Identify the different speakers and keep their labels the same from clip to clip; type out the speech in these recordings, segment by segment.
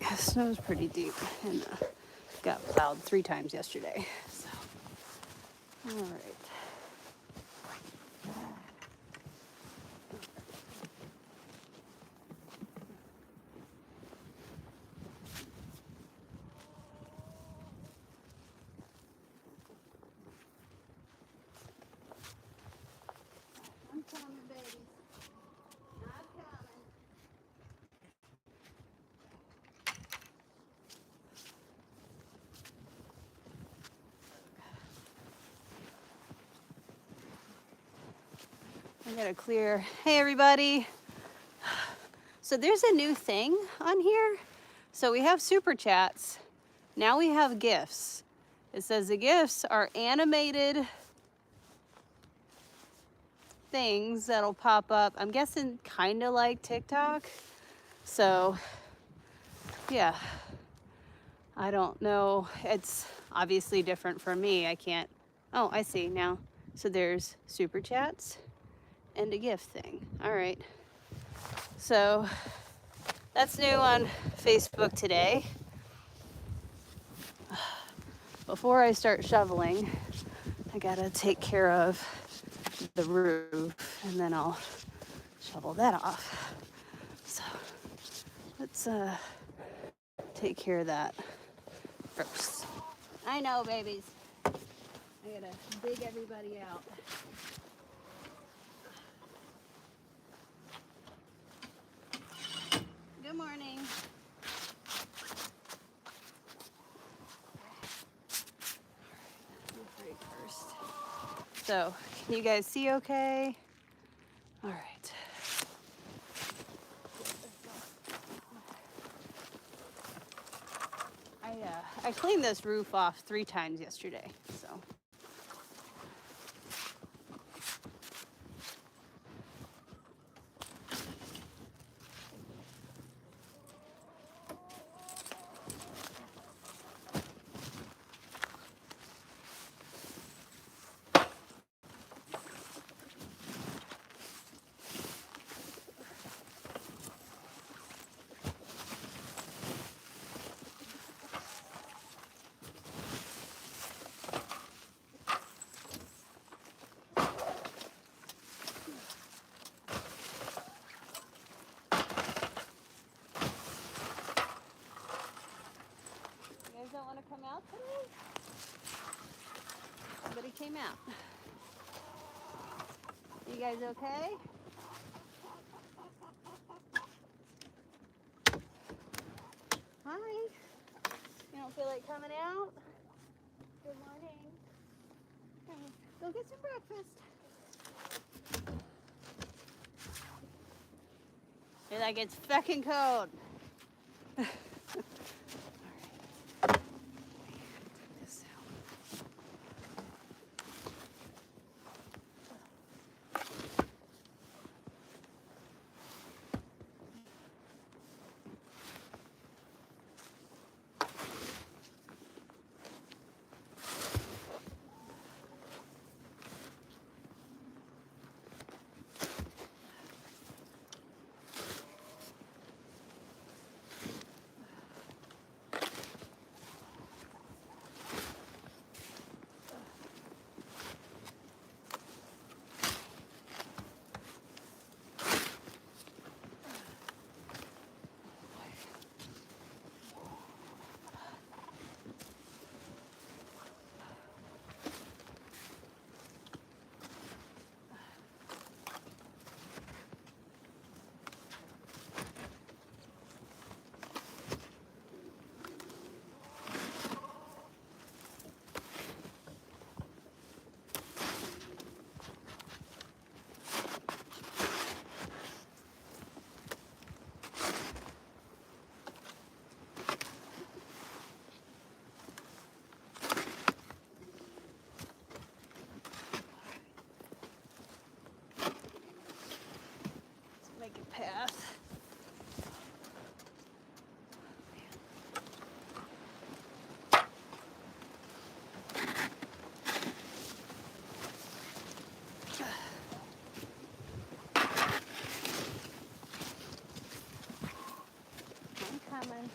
Speaker 1: The snow's pretty deep and got plowed 3 times yesterday. So, all right. I'm coming, babies. I'm coming. I gotta clear. Hey, everybody. So there's a new thing on here. So we have super chats. Now we have gifts. It says the gifts are animated things that'll pop up. I'm guessing kind of like TikTok. So yeah, I don't know. It's obviously different for me. I can't. Oh, I see now. So there's super chats and a gift thing. All right. So that's new on Facebook today. Before I start shoveling, I gotta take care of the roof and then I'll shovel that off. So let's take care of that first. I know, babies. I gotta dig everybody out. Good morning. First. So, can you guys see okay? All right. I cleaned this roof off 3 times yesterday, so. Don't want to come out today? Somebody came out. You guys okay? Hi. You don't feel like coming out? Good morning. Go get some breakfast. You're like, it's fucking cold. Make a path. I'm coming.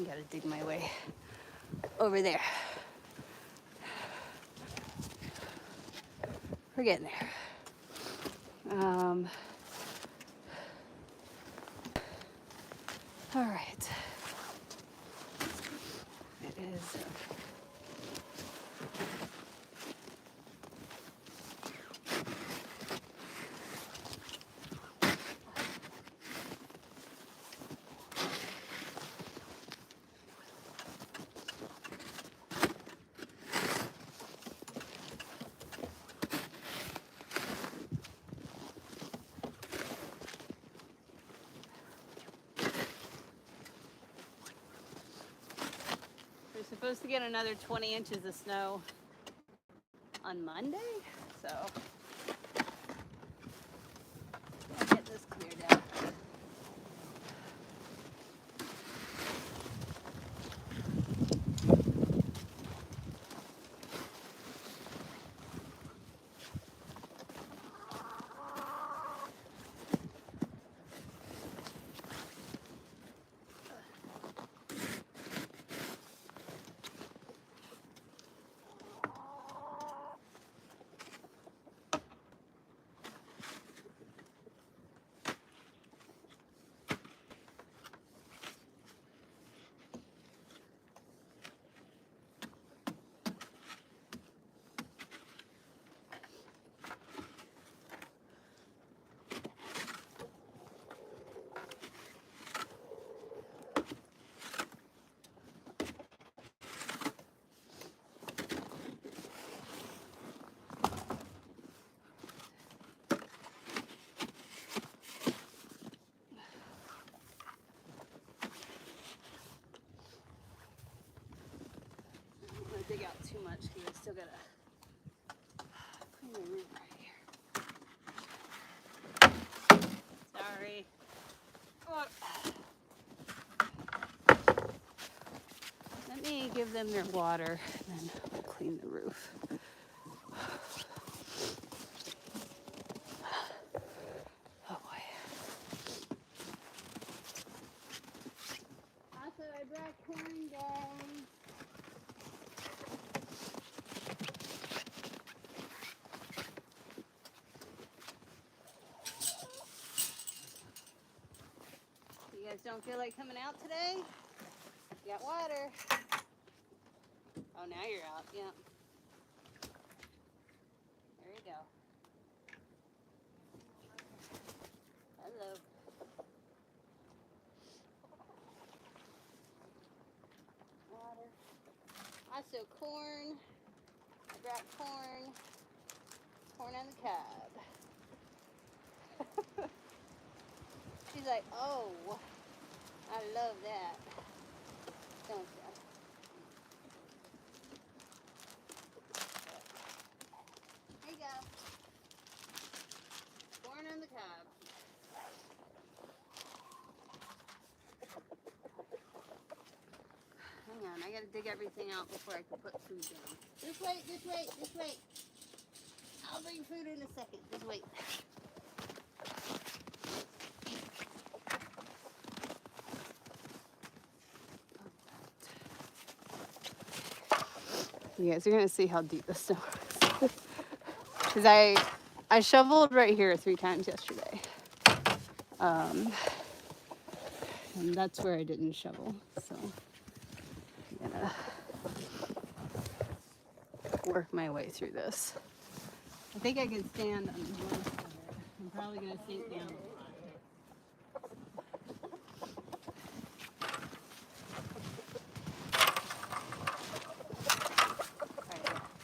Speaker 1: I gotta dig my way over there. We're getting there. All right. It is. We're supposed to get another 20 inches of snow on Monday, so I'll get this cleared out. Dig out too much because I still gotta clean the room right here. Sorry. Oh. Let me give them their water and then we'll clean the roof. Oh boy. Also, I brought corn down. You guys don't feel like coming out today? You got water. Oh, now you're out. Yep. There you go. Hello. Water. Also corn. I brought corn. Corn on the cob. She's like, oh, I love that. Don't you? There you go. Corn on the cob. Hang on, I gotta dig everything out before I can put food down. Just wait, just wait, just wait. I'll bring food in a second. Just wait. You guys are gonna see how deep the snow is. Because I shoveled right here 3 times yesterday. And that's where I didn't shovel. So I'm gonna work my way through this. I think I can stand on one side. I'm probably gonna sink down a lot.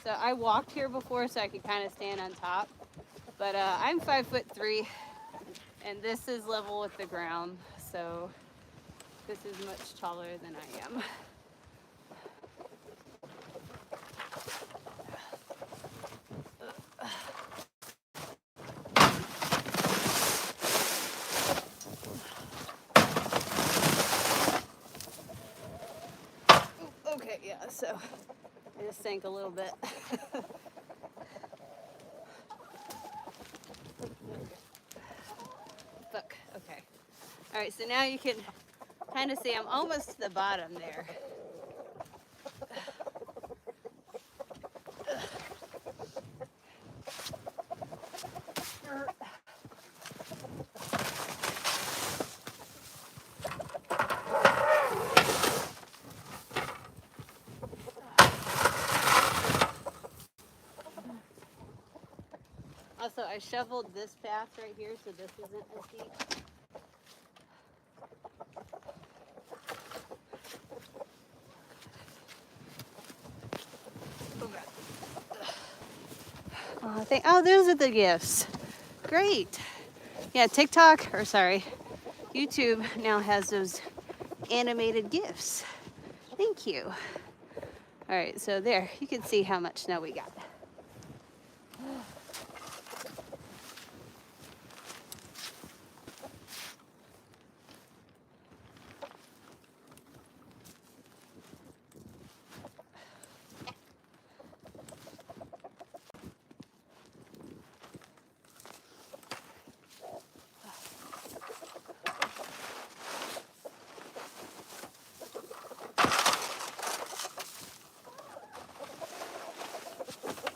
Speaker 1: So I walked here before so I could kind of stand on top, but I'm 5'3", and this is level with the ground, so this is much taller than I am. Okay, yeah, so I just sank a little bit. Fuck, okay. All right, so now you can Kind of see I'm almost to the bottom there. Also, I shoveled this path right here, so this isn't as deep. Oh, those are the gifts. Great. Yeah, TikTok, or sorry, YouTube now has those animated gifs. Thank you. All right, so there, you can see how much snow we got.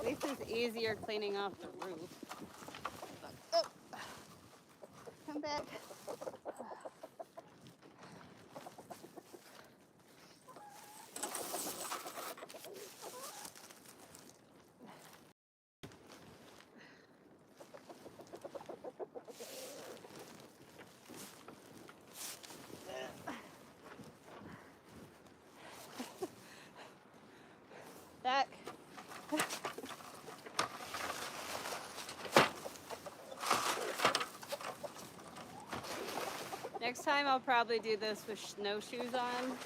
Speaker 1: This is easier cleaning off the roof. Oh, come back. Back. Next time I'll probably do this with snowshoes on.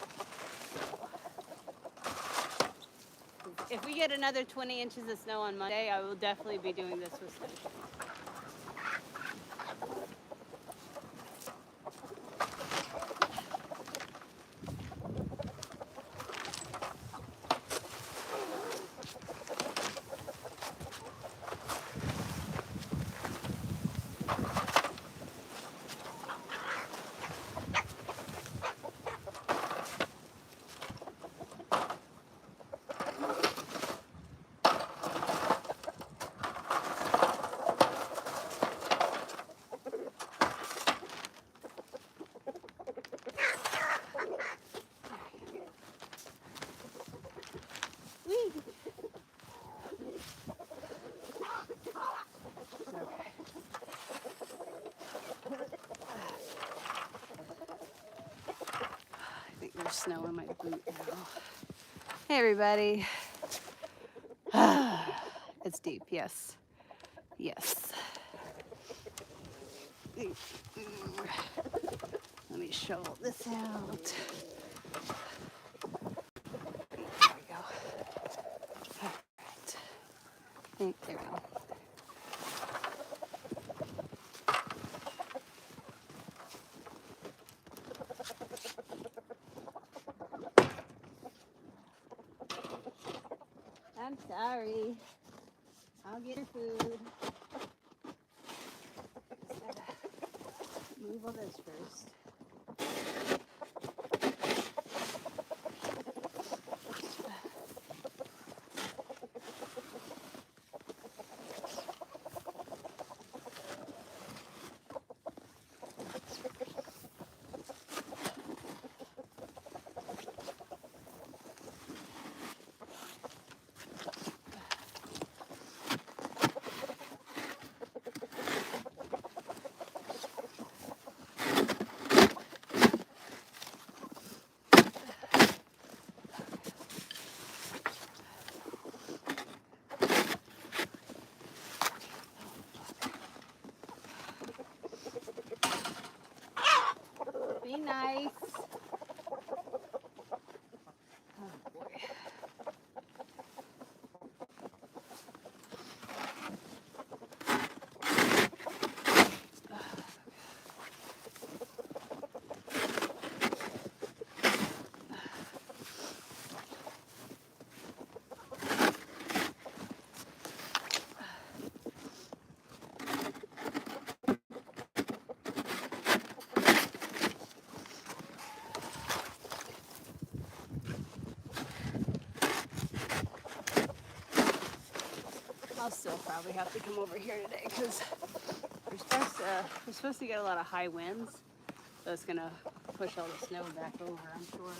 Speaker 1: If we get another 20 inches of snow on Monday, I will definitely be doing this with snowshoes. There's snow in my boot now. Hey everybody. It's deep, yes. Yes. Let me shovel this out. There we go. All right. There we go. I'm sorry. I'll get her food. Move all this first. I'll still probably have to come over here today because we're supposed to get a lot of high winds, so it's gonna push all the snow back over, I'm sure.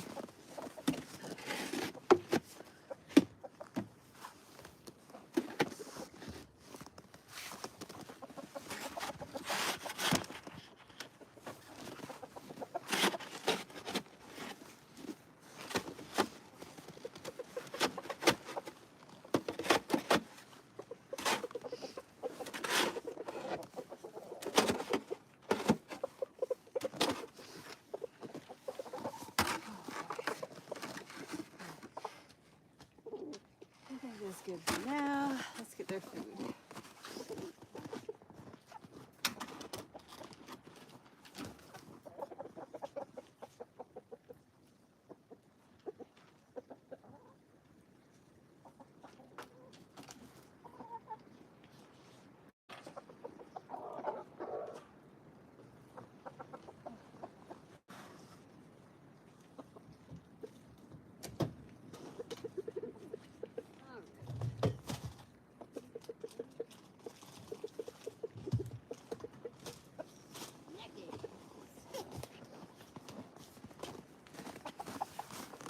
Speaker 1: That's good for now. Let's get their food.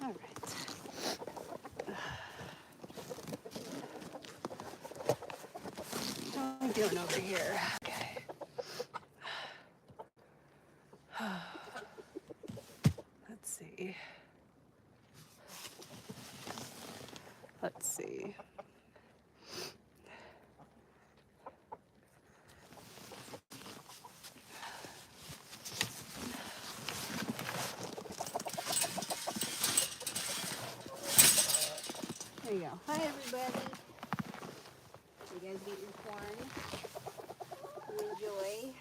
Speaker 1: All right. How are we doing over here? Okay. Let's see. Let's see. There you go. Hi, everybody. You guys get your corn. You enjoy.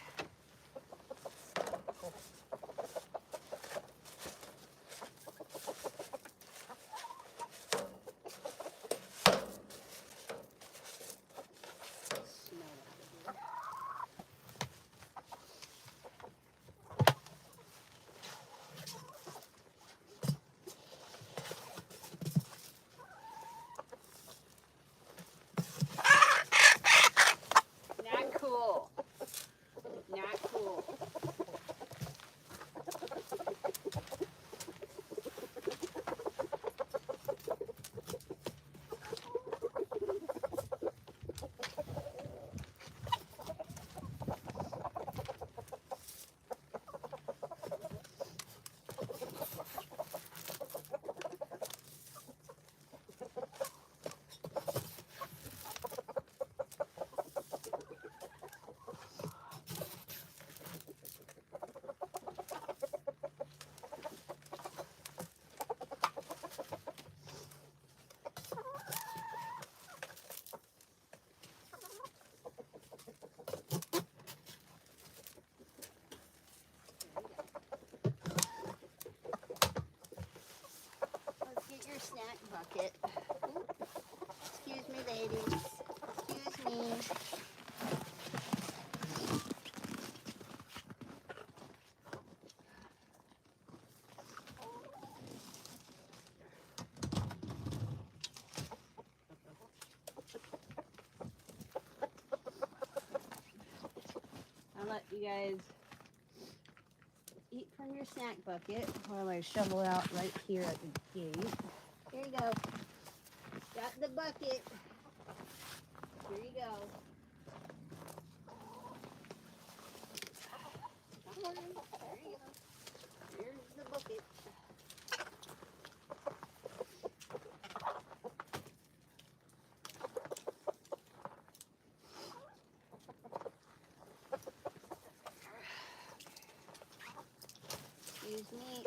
Speaker 1: Not cool. Not cool. Let's get your snack bucket. Excuse me, ladies. Excuse me. I'll let you guys eat from your snack bucket while I shovel out right here at the gate. Here you go. Got the bucket. Here you go. Come on. There you go. Here's the bucket. Excuse me.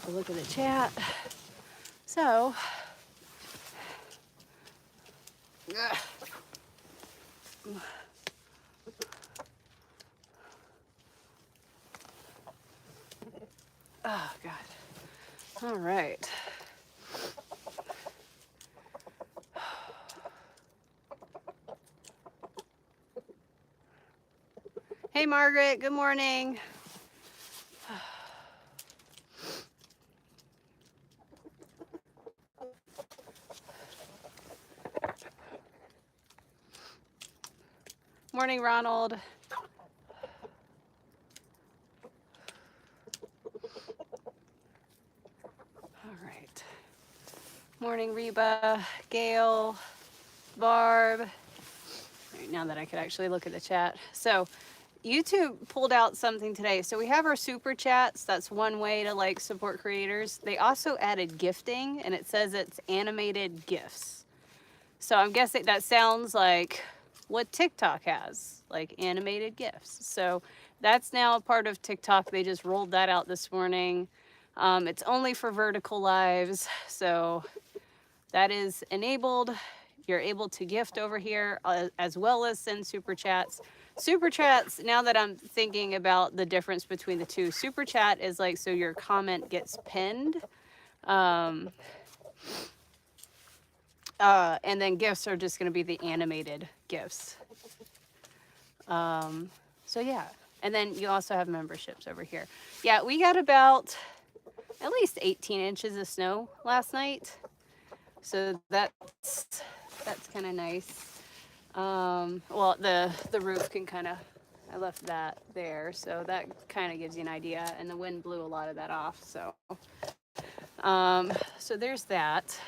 Speaker 1: a look at the chat. So, oh God. All right. Hey, Margaret, good morning. Morning, Ronald. All right. Morning, Reba, Gail, Barb. All right, now that I could actually look at the chat. So YouTube pulled out something today. So we have our super chats. That's one way to like support creators. They also added gifting, and it says it's animated GIFs. So I'm guessing that sounds like what TikTok has, like animated GIFs. So that's now a part of TikTok. They just rolled that out this morning. It's only for vertical lives. So that is enabled. You're able to gift over here as well as send super chats. Super chats, now that I'm thinking about the difference between the two, super chat is like so your comment gets pinned. And then gifts are just going to be the animated gifts. So yeah, and then you also have memberships over here. Yeah, we got about at least 18 inches of snow last night. So that's kind of nice. Well, the roof can kind of, I left that there, so that kind of gives you an idea, and the wind blew a lot of that off, so. So there's that.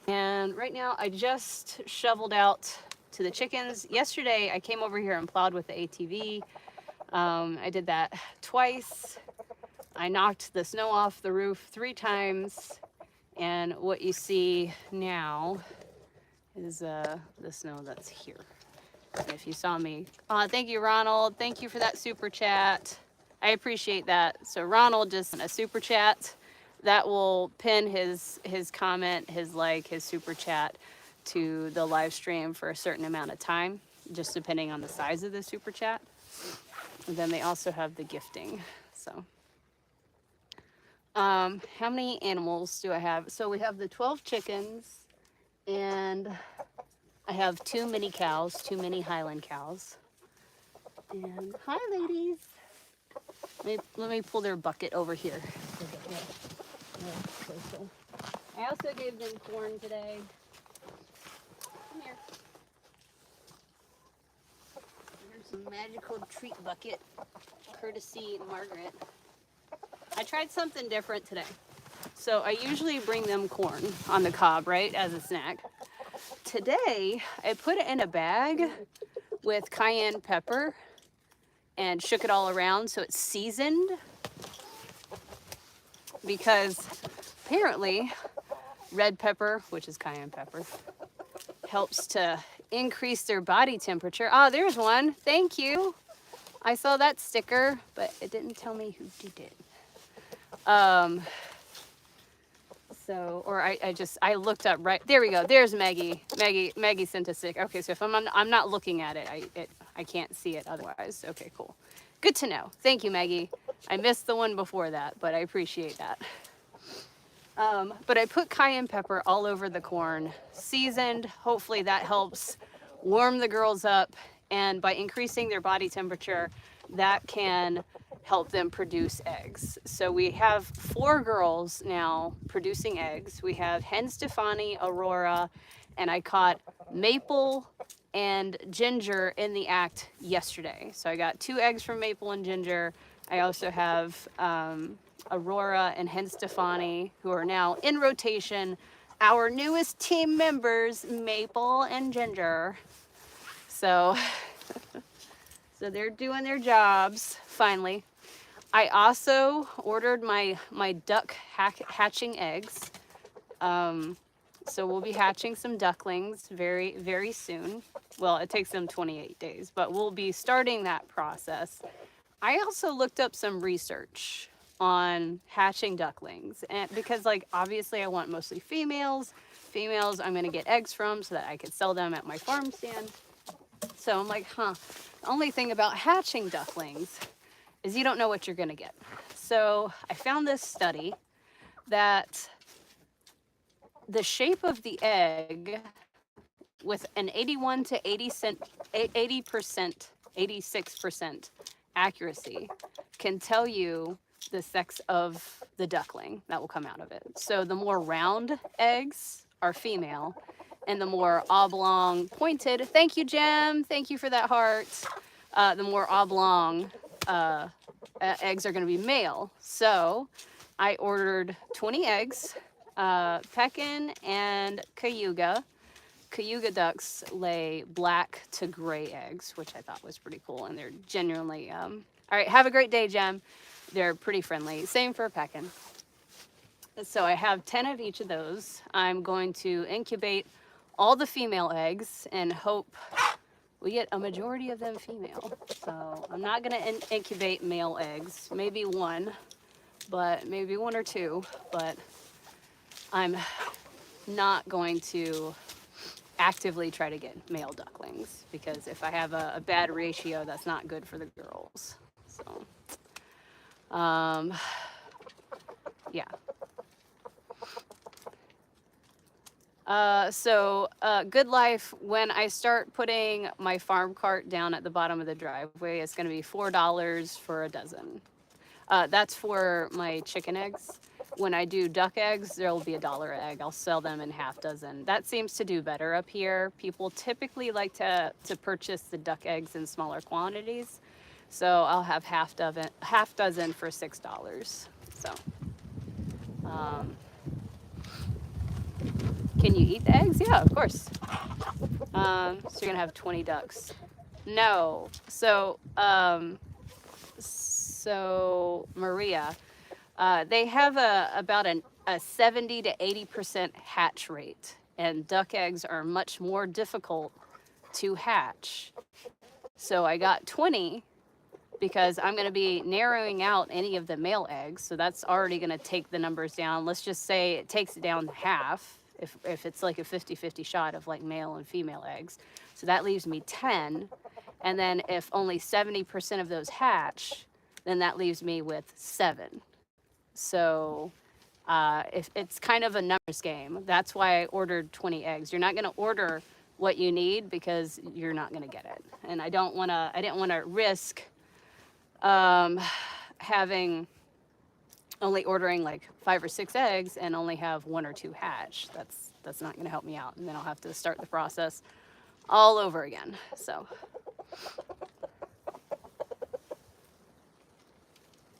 Speaker 1: And right now I just shoveled out to the chickens. Yesterday I came over here and plowed with the ATV. I did that twice. I knocked the snow off the roof 3 times, and what you see now is the snow that's here. If you saw me. Thank you, Ronald. Thank you for that super chat. I appreciate that. So Ronald just sent a super chat. That will pin his comment, his like, his super chat to the live stream for a certain amount of time, just depending on the size of the super chat. And then they also have the gifting. So how many animals do I have? So we have the 12 chickens, and I have 2 mini cows, 2 mini Highland cows. And hi, ladies. Let me pull their bucket over here. I also gave them corn today. Come here. Here's some magical treat bucket, courtesy Margaret. I tried something different today. So I usually bring them corn on the cob, right, as a snack. Today, I put it in a bag with cayenne pepper and shook it all around so it's seasoned, because apparently red pepper, which is cayenne pepper, helps to increase their body temperature. Oh, there's one. Thank you. I saw that sticker, but it didn't tell me who did it. So, or I looked up right, there we go. There's Maggie. Maggie sent a sticker. Okay, so if I'm not looking at it, I can't see it otherwise. Okay, cool. Good to know. Thank you, Maggie. I missed the one before that, but I appreciate that. But I put cayenne pepper all over the corn, seasoned. Hopefully that helps warm the girls up, and by increasing their body temperature, that can help them produce eggs. So we have 4 girls now producing eggs. We have Hen Stefani, Aurora, and I caught Maple and Ginger in the act yesterday. So I got 2 eggs from Maple and Ginger. I also have Aurora and Hen Stefani, who are now in rotation. Our newest team members, Maple and Ginger. So, so they're doing their jobs, finally. I also ordered my duck hatching eggs. So we'll be hatching some ducklings very, very soon. Well, it takes them 28 days, but we'll be starting that process. I also looked up some research on hatching ducklings, and because like obviously I want mostly females. Females I'm gonna get eggs from so that I could sell them at my farm stand. So I'm like, the only thing about hatching ducklings is you don't know what you're gonna get. So I found this study that the shape of the egg with an 81 to 80%, 86% accuracy can tell you the sex of the duckling that will come out of it. So the more round eggs are female, and the more oblong pointed, thank you, Jem, thank you for that heart, the more oblong eggs are going to be male. So I ordered 20 eggs, Pekin and Cayuga. Cayuga ducks lay black to gray eggs, which I thought was pretty cool, and they're genuinely, all right, have a great day, Jem. They're pretty friendly. Same for Pekin. So I have 10 of each of those. I'm going to incubate all the female eggs and hope we get a majority of them female. So I'm not gonna incubate male eggs, maybe one, but maybe one or two, but I'm not going to actively try to get male ducklings, because if I have a bad ratio, that's not good for the girls. So, yeah. Good life, when I start putting my farm cart down at the bottom of the driveway, it's gonna be $4 for a dozen. That's for my chicken eggs. When I do duck eggs, there'll be $1 an egg. I'll sell them in half dozen. That seems to do better up here. People typically like to purchase the duck eggs in smaller quantities. So I'll have half dozen for $6. So, can you eat the eggs? Yeah, of course. So you're gonna have 20 ducks. No. So Maria, they have about a 70 to 80% hatch rate, and duck eggs are much more difficult to hatch. So I got 20 because I'm going to be narrowing out any of the male eggs. So that's already going to take the numbers down. Let's just say it takes it down half if it's like a 50-50 shot of like male and female eggs. So that leaves me 10. And then if only 70% of those hatch, then that leaves me with 7. So if it's kind of a numbers game. That's why I ordered 20 eggs. You're not going to order what you need because you're not going to get it. And I didn't want to risk having only ordering like 5 or 6 eggs and only have 1 or 2 hatch. That's not going to help me out. And then I'll have to start the process all over again. So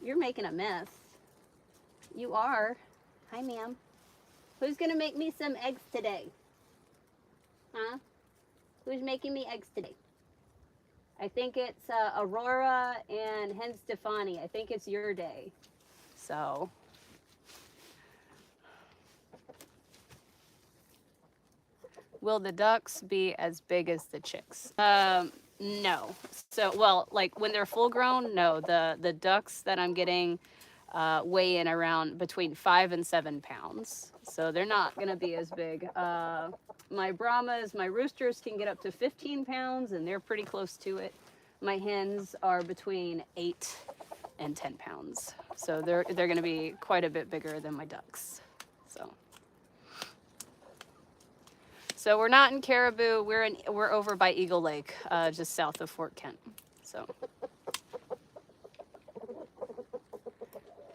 Speaker 1: you're making a mess. You are. Hi, ma'am. Who's gonna make me some eggs today? Huh? Who's making me eggs today? I think it's Aurora and Hen Stefani. I think it's your day. So. Will the ducks be as big as the chicks? No. So, well, like when they're full grown, no. The ducks that I'm getting weigh in around between 5 and 7 pounds. So they're not going to be as big. My Brahmas, my roosters can get up to 15 pounds, and they're pretty close to it. My hens are between 8 and 10 pounds. So they're going to be quite a bit bigger than my ducks. So we're not in Caribou. We're over by Eagle Lake, just south of Fort Kent. So.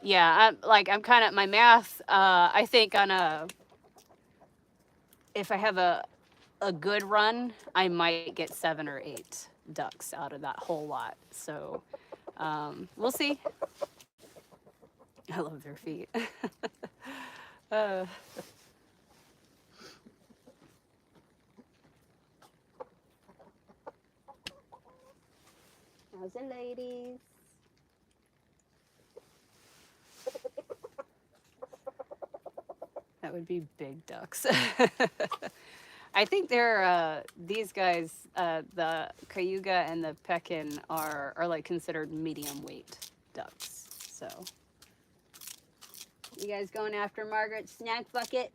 Speaker 1: Yeah, I'm kind of, my math, I think if I have a good run, I might get 7 or 8 ducks out of that whole lot. So we'll see. I love their feet. How's it, ladies? That would be big ducks. I think they're these guys, the Cayuga and the Pekin are like considered medium weight ducks. So You guys going after Margaret's snack bucket?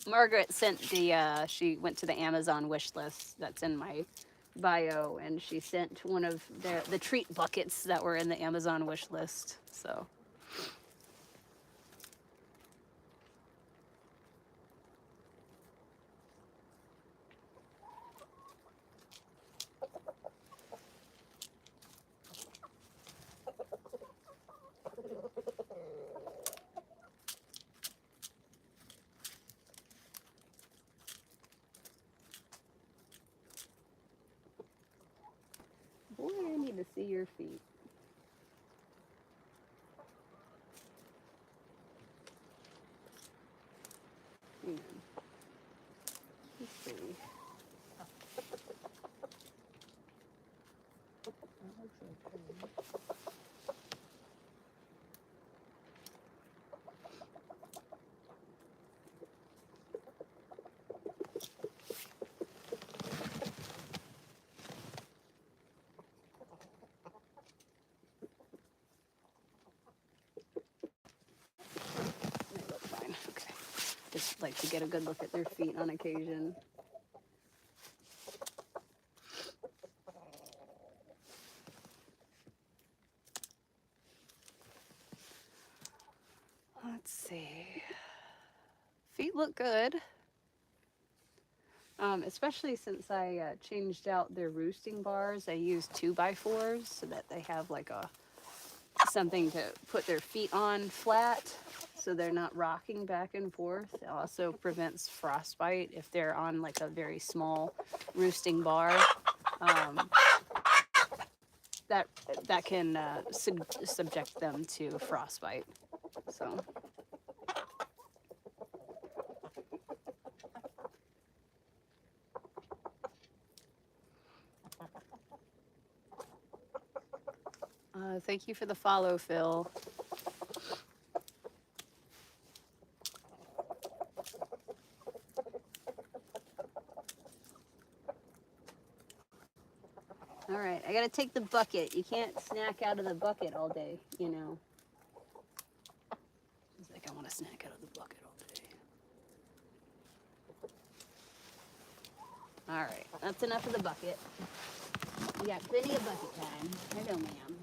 Speaker 1: Margaret sent the, she went to the Amazon wish list that's in my bio, and she sent one of the treat buckets that were in the Amazon wish list, so. Boy, I need to see your feet. Hang on. Let's see. They look fine. Okay. Just like to get a good look at their feet on occasion. Let's see. Feet look good. Especially since I changed out their roosting bars. I use 2x4s so that they have like something to put their feet on flat, so they're not rocking back and forth. It also prevents frostbite if they're on like a very small roosting bar. That can subject them to frostbite. So. Thank you for the follow, Phil. All right, I gotta take the bucket. You can't snack out of the bucket all day, you know. It's like I want to snack out of the bucket all day. All right, that's enough of the bucket. We got plenty of bucket time. Hello, ma'am.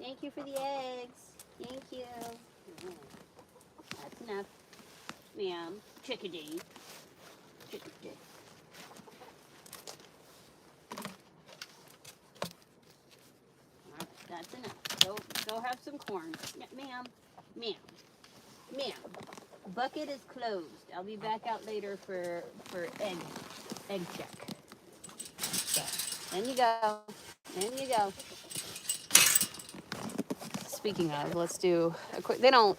Speaker 1: Thank you for the eggs. Thank you. That's enough. Ma'am. Chickadee. Chickadee. All right, that's enough. Go have some corn. Yeah, ma'am. Ma'am. Ma'am. Bucket is closed. I'll be back out later for egg check. So, in you go. In you go. Speaking of, let's do a quick, they don't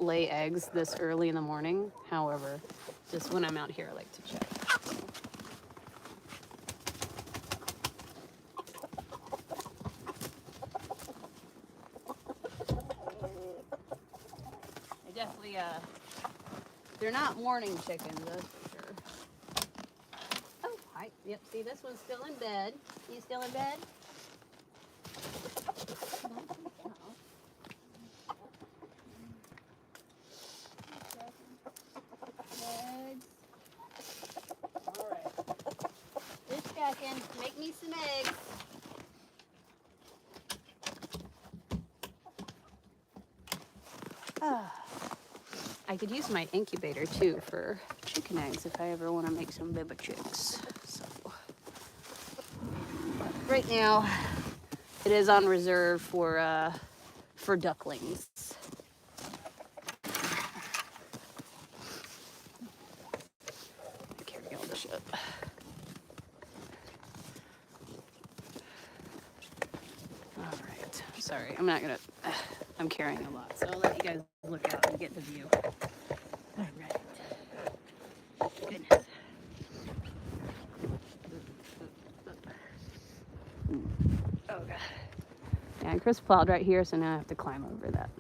Speaker 1: lay eggs this early in the morning. However, just when I'm out here, I like to check. I definitely, they're not morning chickens, that's for sure. Oh, hi. Yep, see, this one's still in bed. You still in bed? Eggs. All right. Just checking. Make me some eggs. I could use my incubator too for chicken eggs if I ever want to make some baby chicks. So, right now, it is on reserve for ducklings. Carry all the shit. All right. Sorry, I'm not gonna. I'm carrying a lot, so I'll let you guys look out and get the view. All right. Goodness. Oh god. Yeah, and Chris plowed right here, so now I have to climb over that.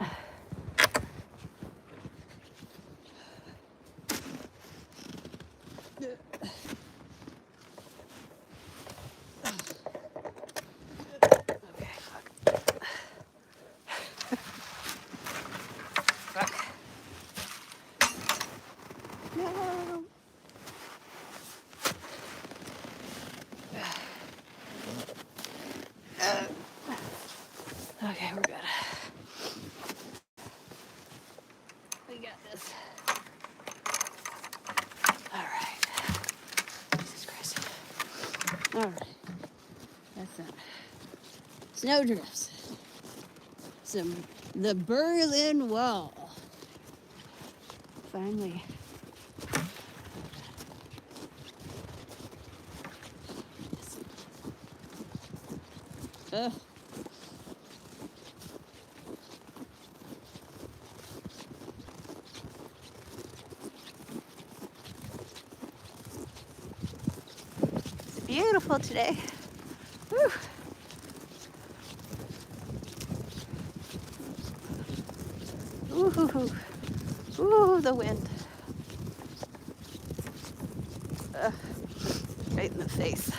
Speaker 1: All right. That's it. Snowdrifts. The Berlin Wall. Finally. Ugh. It's beautiful today. Whew. Ooh, ooh, the wind. Right in the face.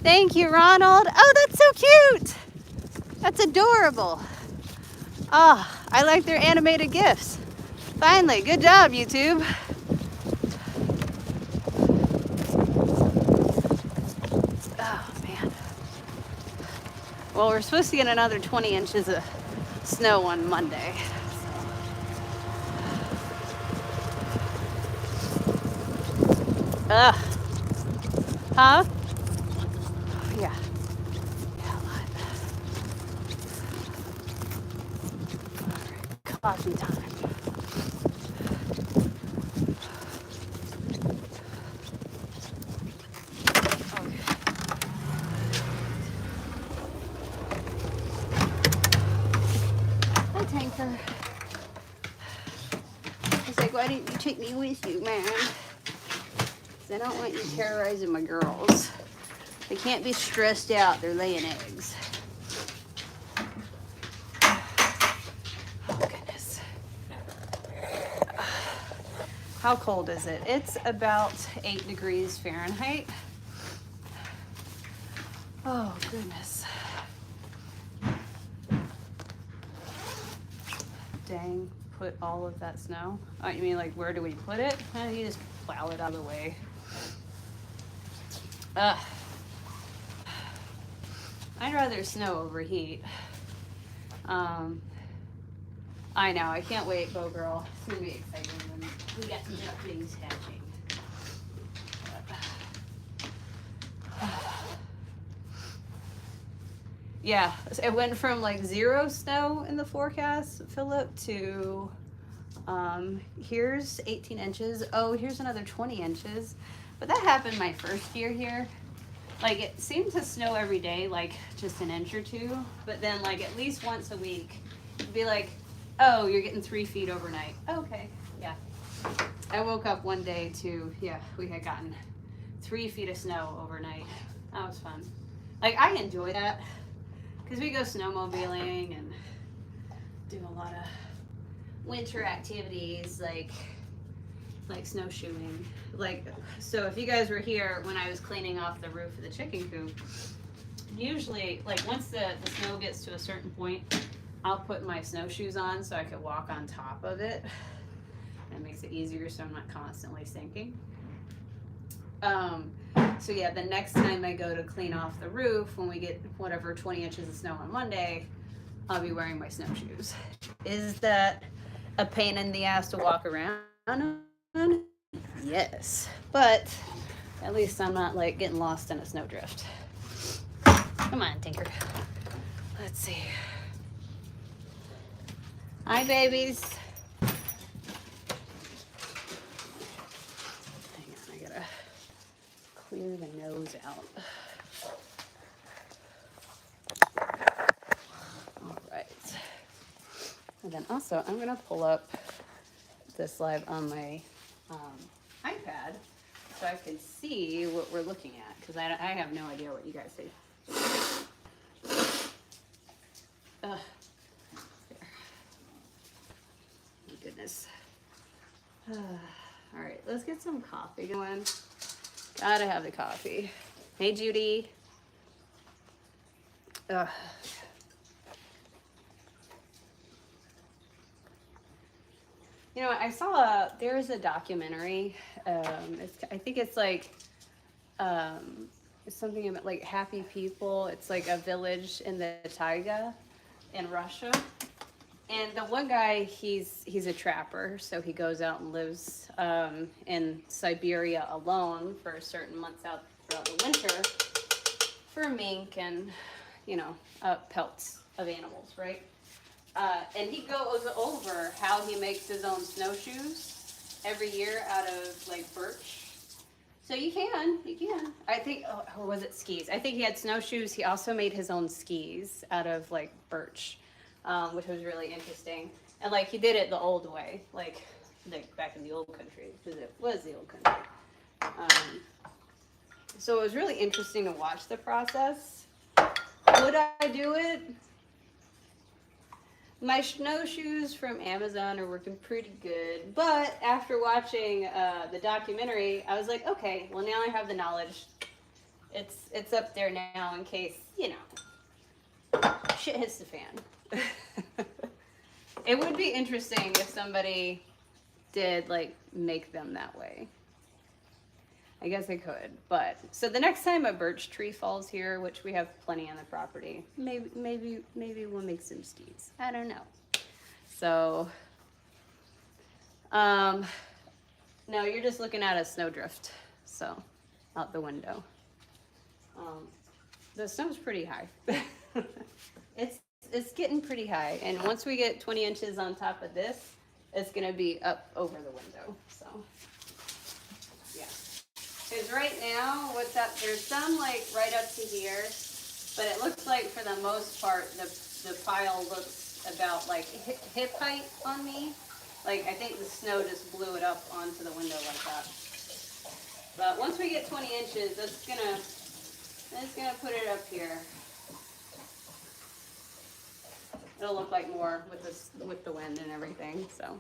Speaker 1: Thank you, Ronald. Oh, that's so cute. That's adorable. Ah, oh, I like their animated GIFs. Finally, good job, YouTube. Oh, man. Well, we're supposed to get another 20 inches of snow on Monday. Ugh. Huh? Yeah. Yeah, a lot. All right, coffee time. Hi, Tanker. He's like, why didn't you take me with you, man? I don't want you terrorizing my girls. They can't be stressed out. They're laying eggs. Oh, goodness. How cold is it? It's about 8 degrees Fahrenheit. Oh, goodness. Dang, put all of that snow. Oh, you mean like where do we put it? You just plow it out of the way. I'd rather snow over heat. I know, I can't wait, Bo Girl. It's gonna be exciting when we get some ducklings hatching. Yeah, it went from like 0 snow in the forecast, Philip, to here's 18 inches. Oh, here's another 20 inches. But that happened my first year here. Like, it seemed to snow every day, like just an inch or two. But then, like, at least once a week, it'd be like, oh, you're getting 3 feet overnight. Okay, yeah. I woke up one day to, yeah, we had gotten 3 feet of snow overnight. That was fun. Like, I enjoy that because we go snowmobiling and do a lot of winter activities like snowshoeing. Like, so if you guys were here when I was cleaning off the roof of the chicken coop, usually, like, once the snow gets to a certain point, I'll put my snowshoes on so I could walk on top of it. It makes it easier so I'm not constantly sinking. So yeah, the next time I go to clean off the roof, when we get whatever 20 inches of snow on Monday, I'll be wearing my snowshoes. Is that a pain in the ass to walk around on? Yes, but at least I'm not like getting lost in a snowdrift. Come on, Tinker. Let's see. Hi, babies. Hang on, I gotta clear the nose out. All right. And then also, I'm gonna pull up this live on my iPad so I can see what we're looking at, because I have no idea what you guys see. There. Oh, goodness. All right, let's get some coffee going. Gotta have the coffee. Hey, Judy. You know, I saw there's a documentary. I think it's like something about like happy people. It's like a village in the taiga in Russia, And the one guy, he's a trapper, so he goes out and lives in Siberia alone for certain months out throughout the winter for mink and, you know, pelts of animals, right? And he goes over how he makes his own snowshoes every year out of like birch. So you can. I think, or was it skis? I think he had snowshoes. He also made his own skis out of like birch, which was really interesting. And like he did it the old way, like back in the old country, because it was the old country. So it was really interesting to watch the process. Would I do it? My snowshoes from Amazon are working pretty good, but after watching the documentary, I was like, okay, well now I have the knowledge. It's up there now in case, you know, shit hits the fan. It would be interesting if somebody did like make them that way. I guess I could, but so the next time a birch tree falls here, which we have plenty on the property, maybe we'll make some skis. I don't know. So, no, you're just looking at a snowdrift, so out the window. The snow's pretty high. It's getting pretty high, and once we get 20 inches on top of this, it's gonna be up over the window. So. Because right now, what's up, there's some like right up to here, but it looks like for the most part, the pile looks about like hip height on me. Like I think the snow just blew it up onto the window like that. But once we get 20 inches, that's gonna put it up here. It'll look like more with the wind and everything, so.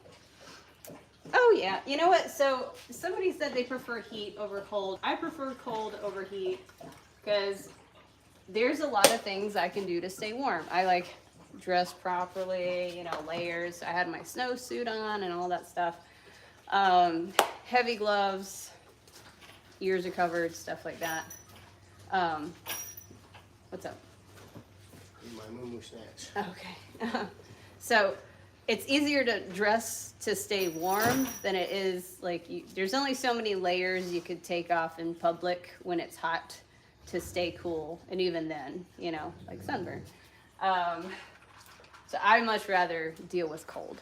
Speaker 1: Oh yeah, you know what? So somebody said they prefer heat over cold. I prefer cold over heat because there's a lot of things I can do to stay warm. I like dress properly, you know, layers. I had my snowsuit on and all that stuff. Heavy gloves, ears are covered, stuff like that. What's up?
Speaker 2: My moo snacks.
Speaker 1: Okay. So it's easier to dress to stay warm than it is like there's only so many layers you could take off in public when it's hot to stay cool, and even then, you know, like sunburn. So I much rather deal with cold.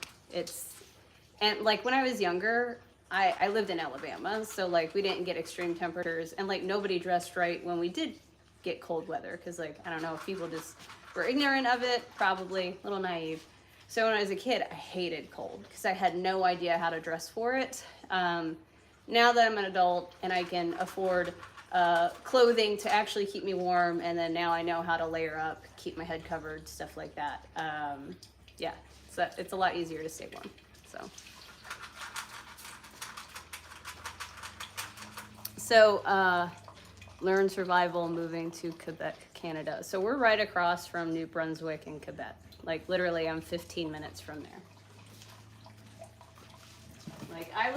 Speaker 1: And like when I was younger, I lived in Alabama, so like we didn't get extreme temperatures, and like nobody dressed right when we did get cold weather, because like I don't know if people just were ignorant of it, probably a little naive. So when I was a kid, I hated cold because I had no idea how to dress for it. Now that I'm an adult and I can afford clothing to actually keep me warm, and then now I know how to layer up, keep my head covered, stuff like that. Yeah, so it's a lot easier to stay warm. So learn survival moving to Quebec, Canada. So we're right across from New Brunswick and Quebec. Like literally I'm 15 minutes from there. Like I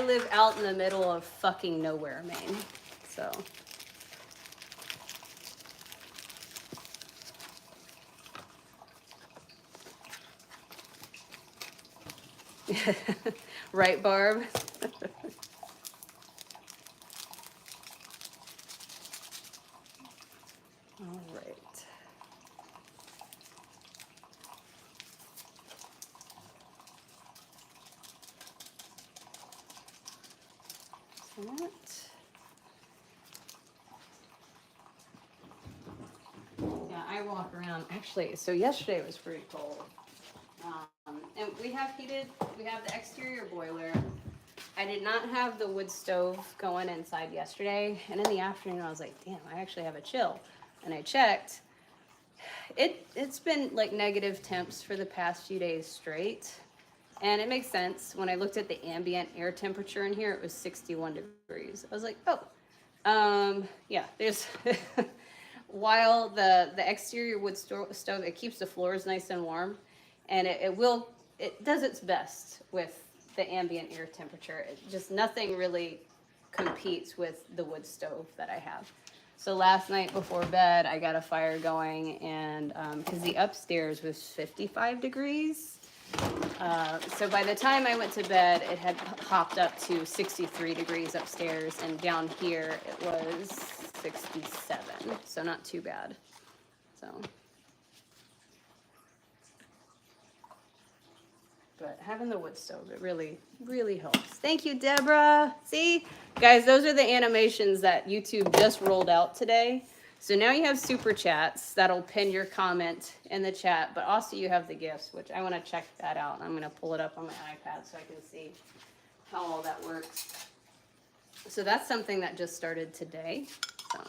Speaker 1: live out in the middle of fucking nowhere, Maine. So right, Barb? All right. So yeah, I walk around. Actually, so yesterday was pretty cold. And we have the exterior boiler. I did not have the wood stove going inside yesterday, and in the afternoon I was like, damn, I actually have a chill. And I checked. It's been like negative temps for the past few days straight. And it makes sense. When I looked at the ambient air temperature in here, it was 61 degrees. I was like, oh, yeah, there's, while the exterior wood stove, it keeps the floors nice and warm, and it does its best with the ambient air temperature. Nothing really competes with the wood stove that I have. So last night before bed, I got a fire going, and because the upstairs was 55 degrees. So by the time I went to bed, it had hopped up to 63 degrees upstairs, and down here it was 67. So not too bad. So. But having the wood stove, it really, really helps. Thank you, Deborah. See, guys, those are the animations that YouTube just rolled out today. So now you have super chats that'll pin your comment in the chat, but also you have the gifts, which I want to check that out. I'm going to pull it up on my iPad so I can see how all that works. So that's something that just started today. So.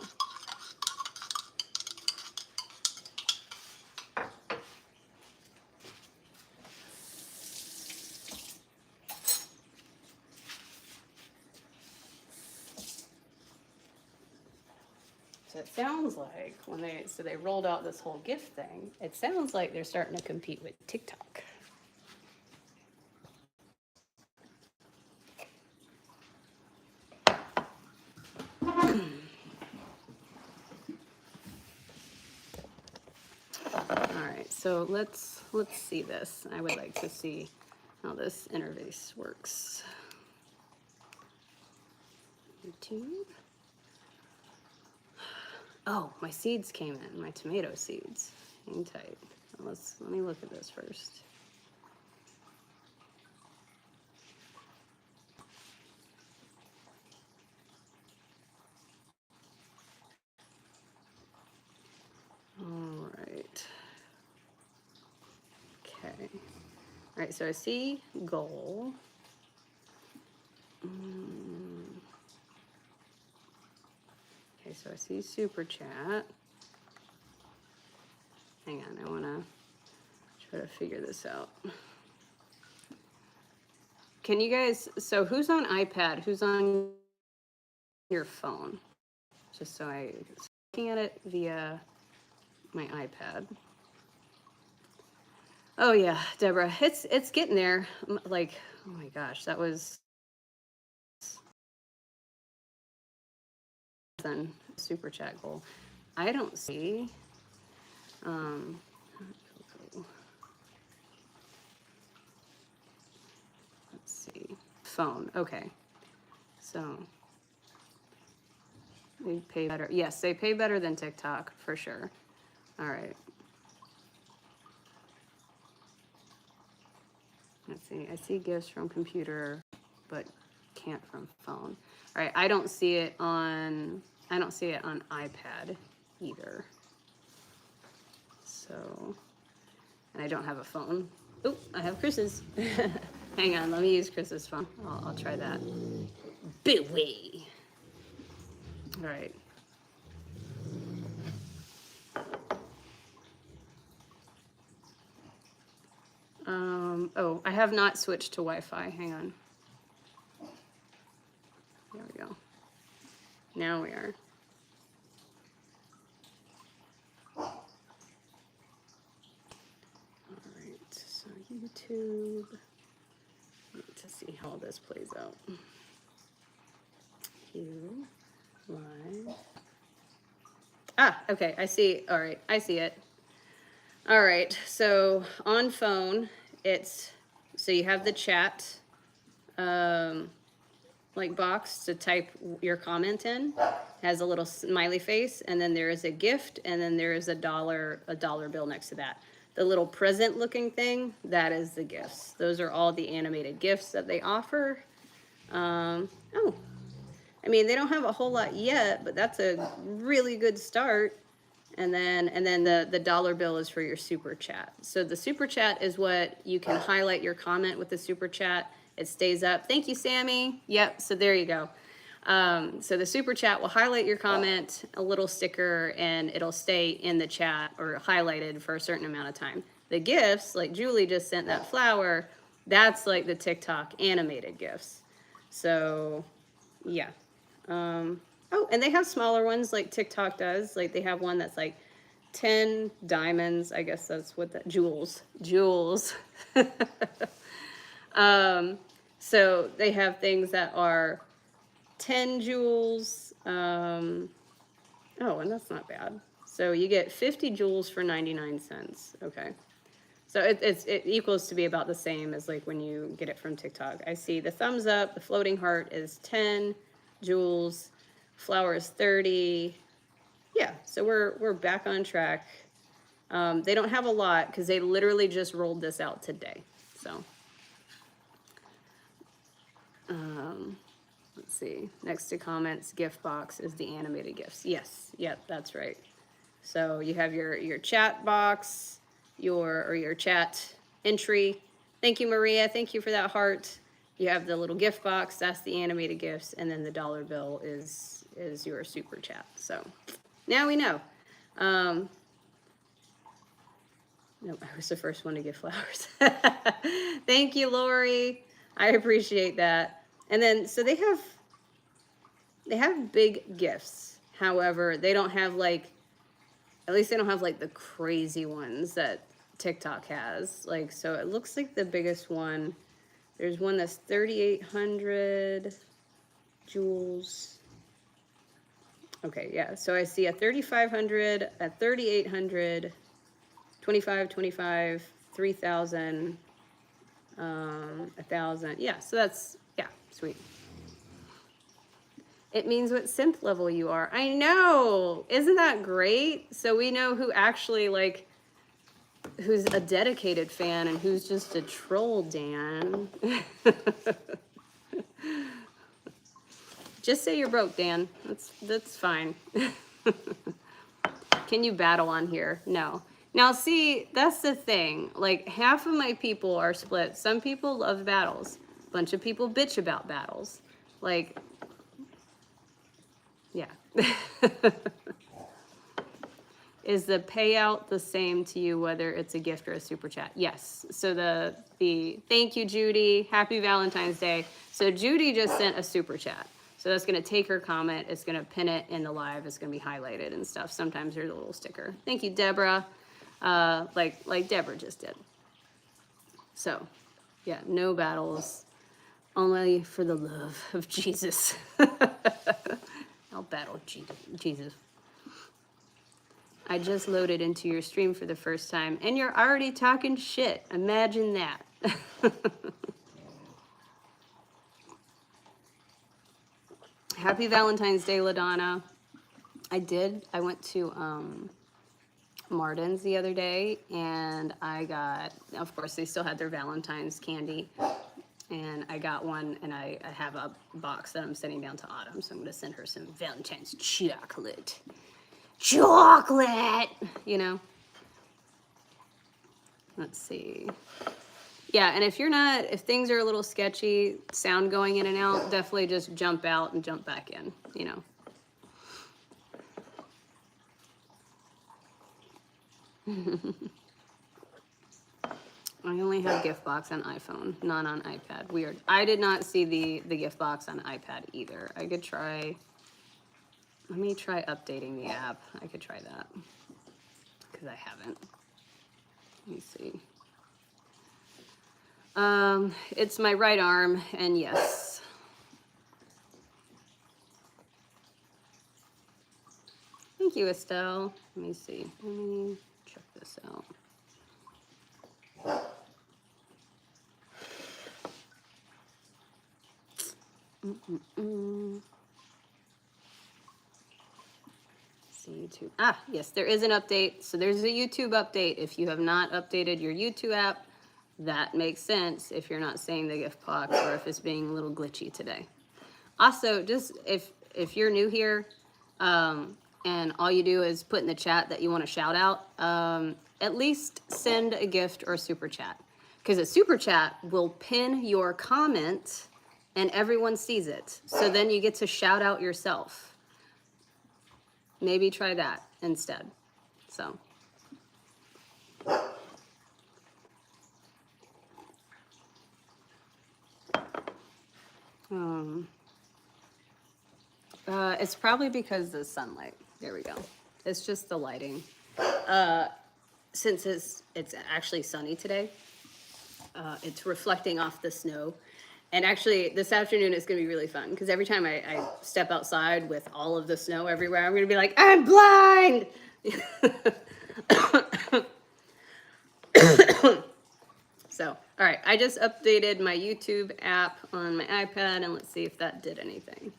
Speaker 1: So it sounds like when they rolled out this whole gift thing, it sounds like they're starting to compete with TikTok. All right, so let's see this. I would like to see how this interface works. YouTube. Oh, my seeds came in, my tomato seeds. Hang tight. Let me look at this first. All right. Okay. All right, so I see goal. Okay, so I see super chat. Hang on, I want to try to figure this out. Can you guys, so who's on iPad? Who's on your phone? Just so looking at it via my iPad. Oh yeah, Deborah, it's getting there. Like, oh my gosh, that was then super chat goal. I don't see. Let's see. Phone. Okay. So they pay better. Yes, they pay better than TikTok for sure. All right. Let's see. I see gifts from computer, but can't from phone. All right. I don't see it on iPad either. So, and I don't have a phone. Oh, I have Chris's. Hang on, let me use Chris's phone. I'll try that. Booey. All right. Oh, I have not switched to Wi-Fi. Hang on. There we go. Now we are. All right, so YouTube. To see how this plays out. Q, live. Ah, okay, I see. All right, I see it. All right, so on phone, so you have the chat like box to type your comment in. It has a little smiley face, and then there is a gift, and then there is a dollar bill next to that. The little present looking thing, that is the gifts. Those are all the animated gifts that they offer. Oh, I mean, they don't have a whole lot yet, but that's a really good start. And then the dollar bill is for your super chat. So the super chat is what you can highlight your comment with the super chat. It stays up. Thank you, Sammy. Yep, so there you go. So the super chat will highlight your comment, a little sticker, and it'll stay in the chat or highlighted for a certain amount of time. The gifts, like Julie just sent that flower, that's like the TikTok animated gifts. So, yeah. Oh, and they have smaller ones like TikTok does. Like they have one that's like 10 diamonds. I guess that's what that, jewels. So they have things that are 10 jewels. Oh, Oh, and that's not bad. So you get 50 joules for 99 cents. Okay. So it equals to be about the same as like when you get it from TikTok. I see the thumbs up, the floating heart is 10 joules, flower is 30. Yeah, so we're back on track. They don't have a lot because they literally just rolled this out today. So let's see. Next to comments, gift box is the animated gifts. Yes, yep, that's right. So you have your chat box, your chat entry. Thank you, Maria. Thank you for that heart. You have the little gift box. That's the animated gifts, and then the dollar bill is your super chat. So now we know. Nope, I was the first one to give flowers. Thank you, Lori. I appreciate that. And then so they have big gifts. However, they don't have like, at least they don't have like the crazy ones that TikTok has. Like, so it looks like the biggest one, there's one that's 3,800 joules. Okay, yeah, so I see a 3,500, a 3,800, 25, 3,000, 1,000. Yeah, so that's, yeah, sweet. It means what simp level you are. I know. Isn't that great? So we know who actually like, who's a dedicated fan and who's just a troll, Dan. Just say you're broke, Dan. That's fine. Can you battle on here? No. Now see, that's the thing. Like half of my people are split. Some people love battles. A bunch of people bitch about battles. Like, yeah. Is the payout the same to you whether it's a gift or a super chat? Yes. So the thank you, Judy. Happy Valentine's Day. So Judy just sent a super chat. So that's going to take her comment. It's going to pin it in the live. It's going to be highlighted and stuff. Sometimes there's a little sticker. Thank you, Deborah. Like Deborah just did. So, yeah, no battles. Only for the love of Jesus. I'll battle Jesus. I just loaded into your stream for the first time, and you're already talking shit. Imagine that. Happy Valentine's Day, LaDonna. I went to Martin's the other day, and I got, of course, they still had their Valentine's candy, and I got one, and I have a box that I'm sending down to Autumn, so I'm going to send her some Valentine's chocolate. Chocolate! You know? Let's see. Yeah, and if things are a little sketchy, sound going in and out, definitely just jump out and jump back in, you know. I only have gift box on iPhone, not on iPad. Weird. I did not see the gift box on iPad either. I could try, let me try updating the app. I could try that, because I haven't. Let me see. It's my right arm, and yes. Thank you, Estelle. Let me see. Let me check this out. See YouTube. Ah, yes, there is an update. So there's a YouTube update. If you have not updated your YouTube app, that makes sense if you're not seeing the gift box or if it's being a little glitchy today. Also, just if you're new here, and all you do is put in the chat that you want to shout out, at least send a gift or a super chat. Because a super chat will pin your comment and everyone sees it. So then you get to shout out yourself. Maybe try that instead. So. It's probably because of the sunlight. There we go. It's just the lighting. Since it's actually sunny today, it's reflecting off the snow, And actually, this afternoon is going to be really fun because every time I step outside with all of the snow everywhere, I'm going to be like, I'm blind! So, all right, I just updated my YouTube app on my iPad, and let's see if that did anything.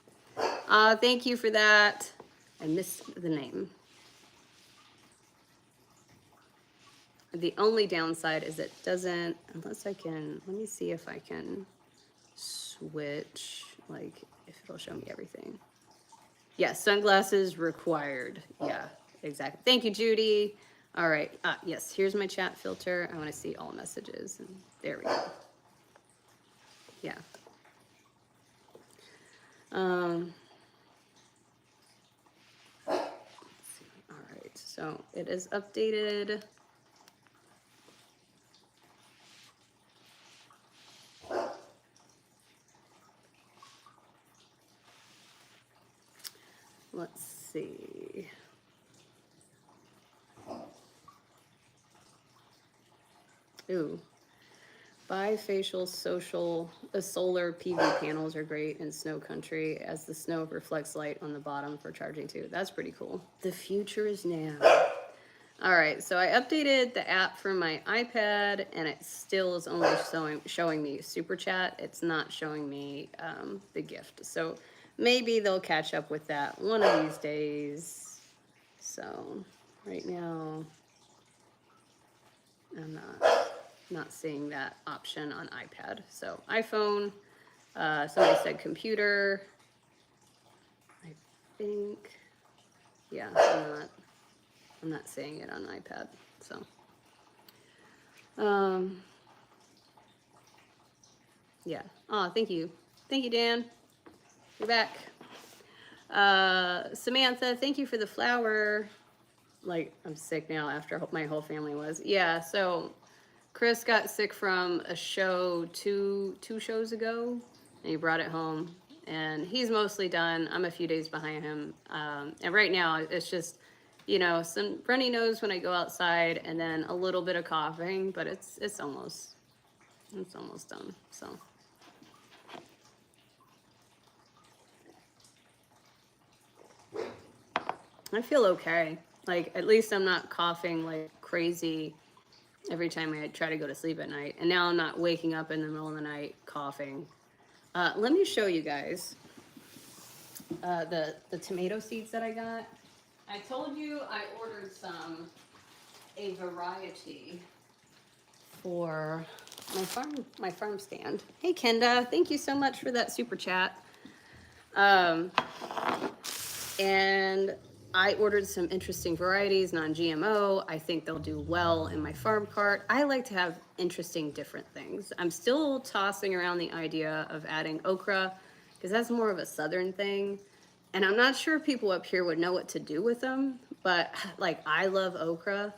Speaker 1: Thank you for that. I missed the name. The only downside is it doesn't, unless I can, let me see if I can switch, like if it'll show me everything. Yes, sunglasses required. Yeah, exactly. Thank you, Judy. All right. Yes, here's my chat filter. I want to see all messages. And there we go. Yeah. All right. So it is updated. Let's see. Ooh. Bifacial solar PV panels are great in snow country as the snow reflects light on the bottom for charging too. That's pretty cool. The future is now. All right, so I updated the app for my iPad and it still is only showing me Super Chat. It's not showing me the gift. So maybe they'll catch up with that one of these days. So right now, I'm not seeing that option on iPad. So iPhone, somebody said computer. I think, yeah, I'm not seeing it on iPad. So, yeah. Oh, thank you. Thank you, Dan. You're back. Samantha, thank you for the flower. Like, I'm sick now after my whole family was. Yeah, so Chris got sick from a show two shows ago, and he brought it home. And he's mostly done. I'm a few days behind him. And right now, it's just, you know, some runny nose when I go outside, and then a little bit of coughing. But it's almost done. So. I feel okay. Like, at least I'm not coughing like crazy every time I try to go to sleep at night. And now I'm not waking up in the middle of the night coughing. Let me show you guys the tomato seeds that I got. I told you I ordered a variety for my farm stand. Hey Kenda, thank you so much for that super chat. And I ordered some interesting varieties, non-GMO. I think they'll do well in my farm cart. I like to have interesting different things. I'm still tossing around the idea of adding okra because that's more of a southern thing. And I'm not sure people up here would know what to do with them, but like I love okra.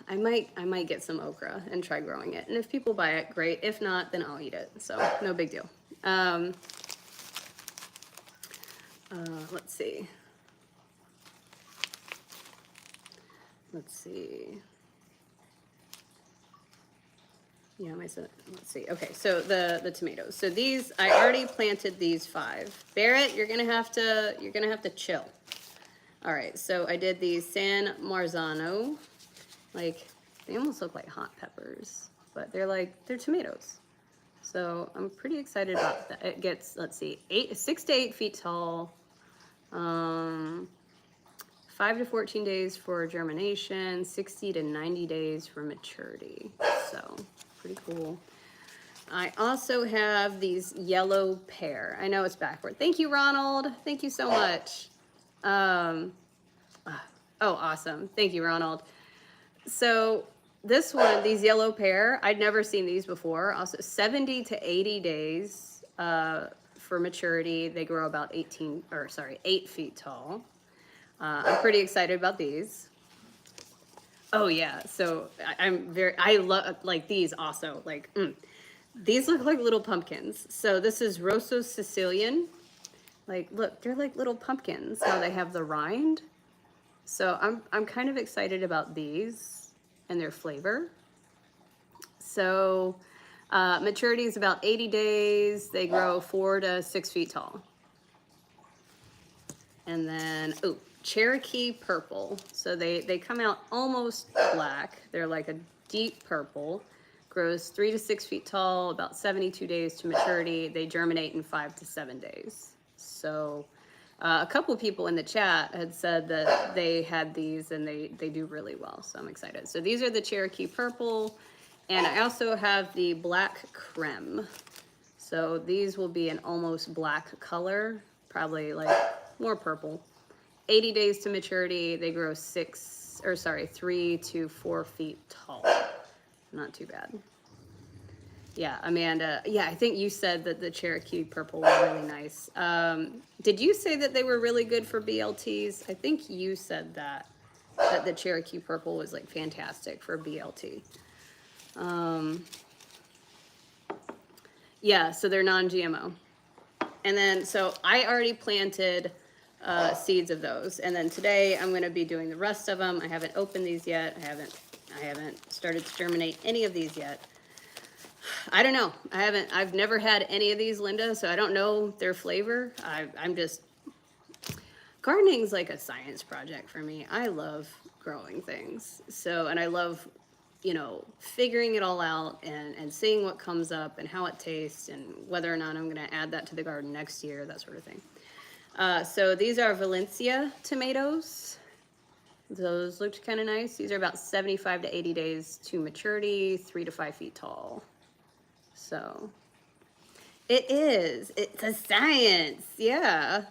Speaker 1: I might get some okra and try growing it. And if people buy it, great. If not, then I'll eat it. So no big deal. Let's see. Yeah, let's see. Okay, so the tomatoes. So these, I already planted these 5. Barrett, you're gonna have to chill. All right, so I did these San Marzano. Like, they almost look like hot peppers, but they're tomatoes. So I'm pretty excited about that. It gets, let's see, 6 to 8 feet tall. 5 to 14 days for germination, 60 to 90 days for maturity. So pretty cool. I also have these yellow pear. I know it's backward. Thank you, Ronald. Thank you so much. Oh, awesome. Thank you, Ronald. So this one, these yellow pear, I'd never seen these before. Also 70 to 80 days for maturity. They grow about 8 feet tall. I'm pretty excited about these. Oh yeah, so I love like these also. Like these look like little pumpkins. So this is Rosso Sicilian. Like look, they're like little pumpkins. How they have the rind. So I'm kind of excited about these and their flavor. So Maturity is about 80 days. They grow 4 to 6 feet tall. And then, oh, Cherokee purple. So they come out almost black. They're like a deep purple. Grows 3 to 6 feet tall, about 72 days to maturity. They germinate in 5 to 7 days. So a couple of people in the chat had said that they had these and they do really well. So I'm excited. So these are the Cherokee purple. And I also have the black creme. So these will be an almost black color, probably like more purple. 80 days to maturity. They grow 3 to 4 feet tall. Not too bad. Yeah, Amanda. Yeah, I think you said that the Cherokee purple was really nice. Did you say that they were really good for BLTs? I think you said that the Cherokee purple was like fantastic for BLT. Yeah, so they're non-GMO. And then, so I already planted seeds of those. And then today I'm going to be doing the rest of them. I haven't opened these yet. I haven't started to germinate any of these yet. I don't know. I've never had any of these, Linda, so I don't know their flavor. I'm just, gardening's like a science project for me. I love growing things. So, and I love, you know, figuring it all out and seeing what comes up and how it tastes and whether or not I'm going to add that to the garden next year, that sort of thing. So these are Valencia tomatoes. Those looked kind of nice. These are about 75 to 80 days to maturity, 3 to 5 feet tall. So it's a science. Yeah.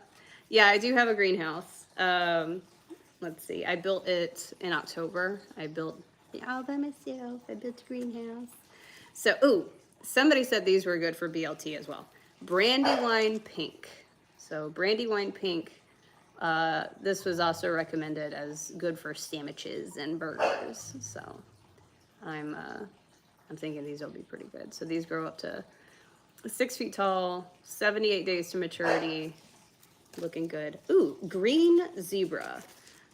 Speaker 1: Yeah, I do have a greenhouse. Let's see. I built it in October. I built it all by myself. I built a greenhouse. So, ooh, somebody said these were good for BLT as well. Brandywine pink. So Brandywine pink, this was also recommended as good for sandwiches and burgers. So I'm thinking these will be pretty good. So these grow up to 6 feet tall, 78 days to maturity, looking good. Ooh, green zebra.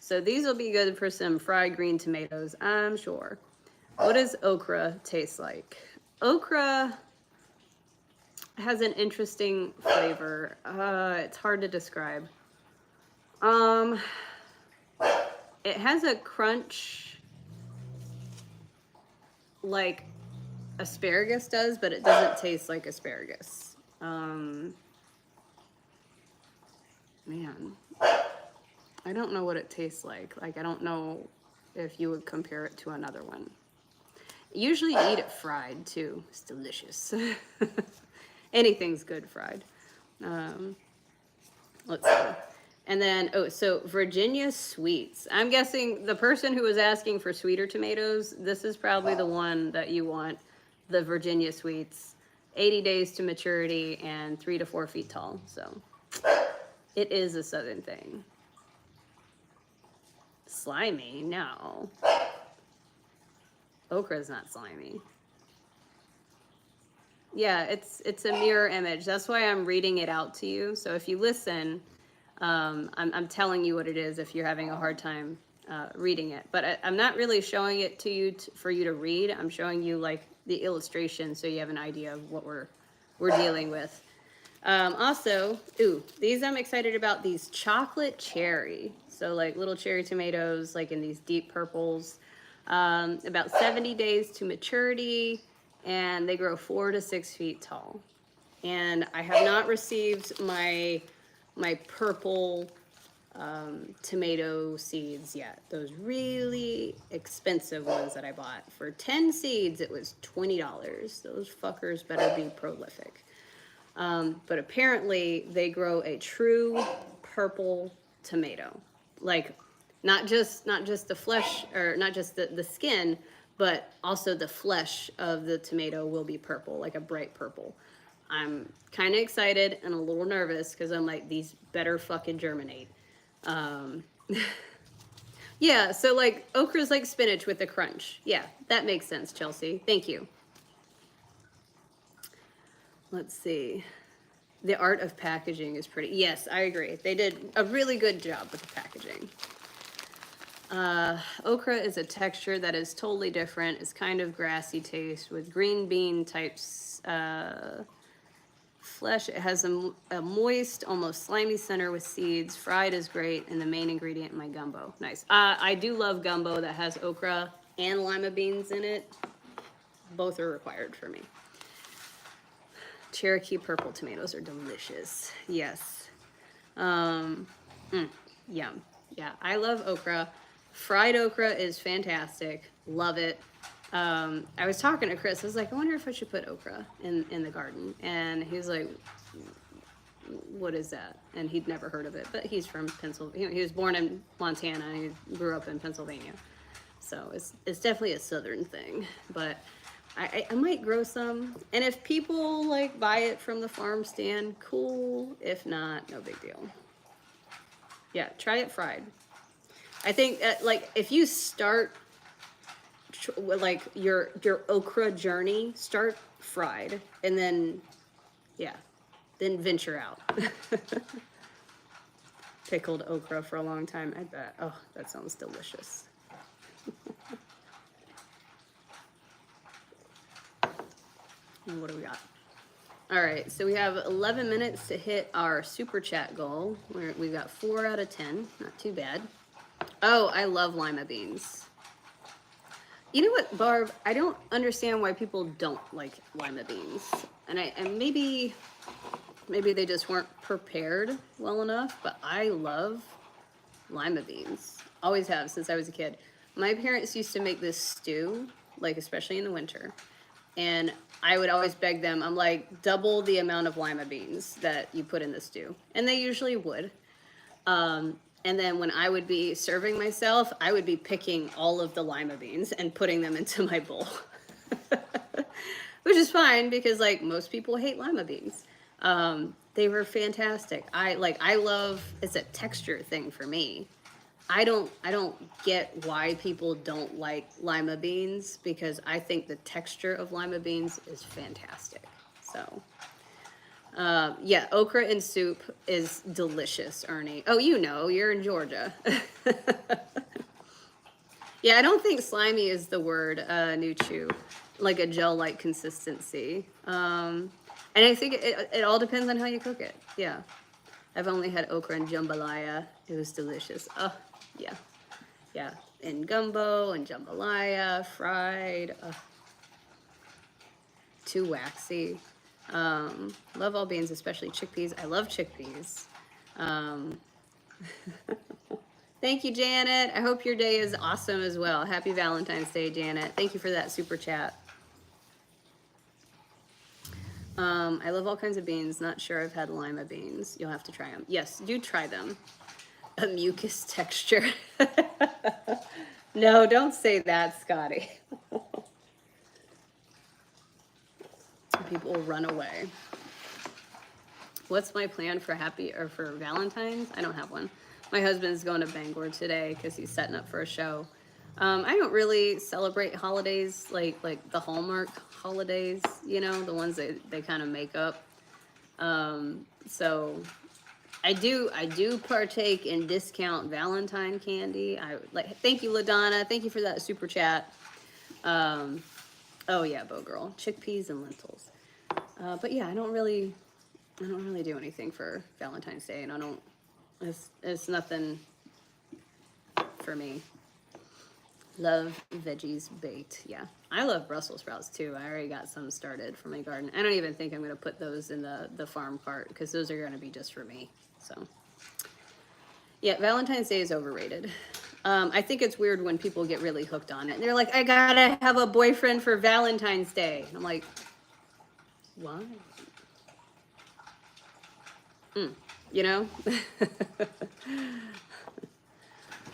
Speaker 1: So these will be good for some fried green tomatoes, I'm sure. What does okra taste like? Okra has an interesting flavor. It's hard to describe. It has a crunch like asparagus does, but it doesn't taste like asparagus. Man, I don't know what it tastes like. Like, I don't know if you would compare it to another one. Usually you eat it fried too. It's delicious. Anything's good fried. Let's see. And then, oh, so Virginia sweets. I'm guessing the person who was asking for sweeter tomatoes, this is probably the one that you want, the Virginia sweets. 80 days to maturity and 3 to 4 feet tall. So it is a southern thing. Slimy? No. Okra's not slimy. Yeah, it's a mirror image. That's why I'm reading it out to you. So if you listen, I'm telling you what it is if you're having a hard time reading it. But I'm not really showing it to you for you to read. I'm showing you like the illustration so you have an idea of what we're dealing with. Also, ooh, these I'm excited about, these chocolate cherry. So like little cherry tomatoes, like in these deep purples. About 70 days to maturity, and they grow 4 to 6 feet tall. And I have not received my purple tomato seeds yet. Those really expensive ones that I bought. For 10 seeds, it was $20. Those fuckers better be prolific. But apparently they grow a true purple tomato. Like not just the flesh, or not just the skin, but also the flesh of the tomato will be purple, like a bright purple. I'm kind of excited and a little nervous because I'm like, these better fucking germinate. Yeah, so like okra's like spinach with a crunch. Yeah, that makes sense, Chelsea. Thank you. Let's see. The art of packaging is pretty. Yes, I agree. They did a really good job with the packaging. Okra is a texture that is totally different. It's kind of grassy taste with green bean types flesh. It has a moist, almost slimy center with seeds. Fried is great, and the main ingredient in my gumbo. Nice. I do love gumbo that has okra and lima beans in it. Both are required for me. Cherokee purple tomatoes are delicious. Yes. Yum. Yeah, I love okra. Fried okra is fantastic. Love it. I was talking to Chris. I was like, I wonder if I should put okra in the garden. And he's like, what is that? And he'd never heard of it. But he's from Pennsylvania. He was born in Montana and he grew up in Pennsylvania. So it's definitely a southern thing. But I might grow some. And if people like buy it from the farm stand, cool. If not, no big deal. Yeah, try it fried. I think like if you start like your okra journey, start fried and then then venture out. Pickled okra for a long time, I bet. Oh, that sounds delicious. And what do we got? All right, so we have 11 minutes to hit our super chat goal. We got 4 out of 10, not too bad. Oh, I love lima beans. You know what, Barb? I don't understand why people don't like lima beans, and maybe they just weren't prepared well enough. But I love lima beans. Always have since I was a kid. My parents used to make this stew, like especially in the winter, and I would always beg them. I'm like, double the amount of lima beans that you put in the stew, and they usually would. And then when I would be serving myself, I would be picking all of the lima beans and putting them into my bowl. Which is fine because like most people hate lima beans. They were fantastic. I love, it's a texture thing for me. I don't get why people don't like lima beans because I think the texture of lima beans is fantastic. So yeah, okra in soup is delicious, Ernie. Oh, you know, you're in Georgia. Yeah, I don't think slimy is the word, Nuchu, like a gel-like consistency. And I think it all depends on how you cook it. Yeah. I've only had okra and jambalaya. It was delicious. Oh, yeah. Yeah. In gumbo and jambalaya, fried. Too waxy. Love all beans, especially chickpeas. I love chickpeas. Thank you, Janet. I hope your day is awesome as well. Happy Valentine's Day, Janet. Thank you for that super chat. I love all kinds of beans. Not sure I've had lima beans. You'll have to try them. Yes, do try them. A mucus texture. No, don't say that, Scotty. People will run away. What's my plan for for Valentine's? I don't have one. My husband's going to Bangor today because he's setting up for a show. I don't really celebrate holidays like the Hallmark holidays, you know, the ones that they kind of make up. So I do partake in discount Valentine candy. Thank you, LaDonna. Thank you for that super chat. Oh yeah, Bo Girl, chickpeas and lentils. But yeah, I don't really do anything for Valentine's Day, and it's nothing for me. Love veggies baked. Yeah, I love Brussels sprouts too. I already got some started for my garden. I don't even think I'm gonna put those in the farm cart because those are gonna be just for me. So yeah, Valentine's Day is overrated. I think it's weird when people get really hooked on it. They're like, I gotta have a boyfriend for Valentine's Day. I'm like, why? You know?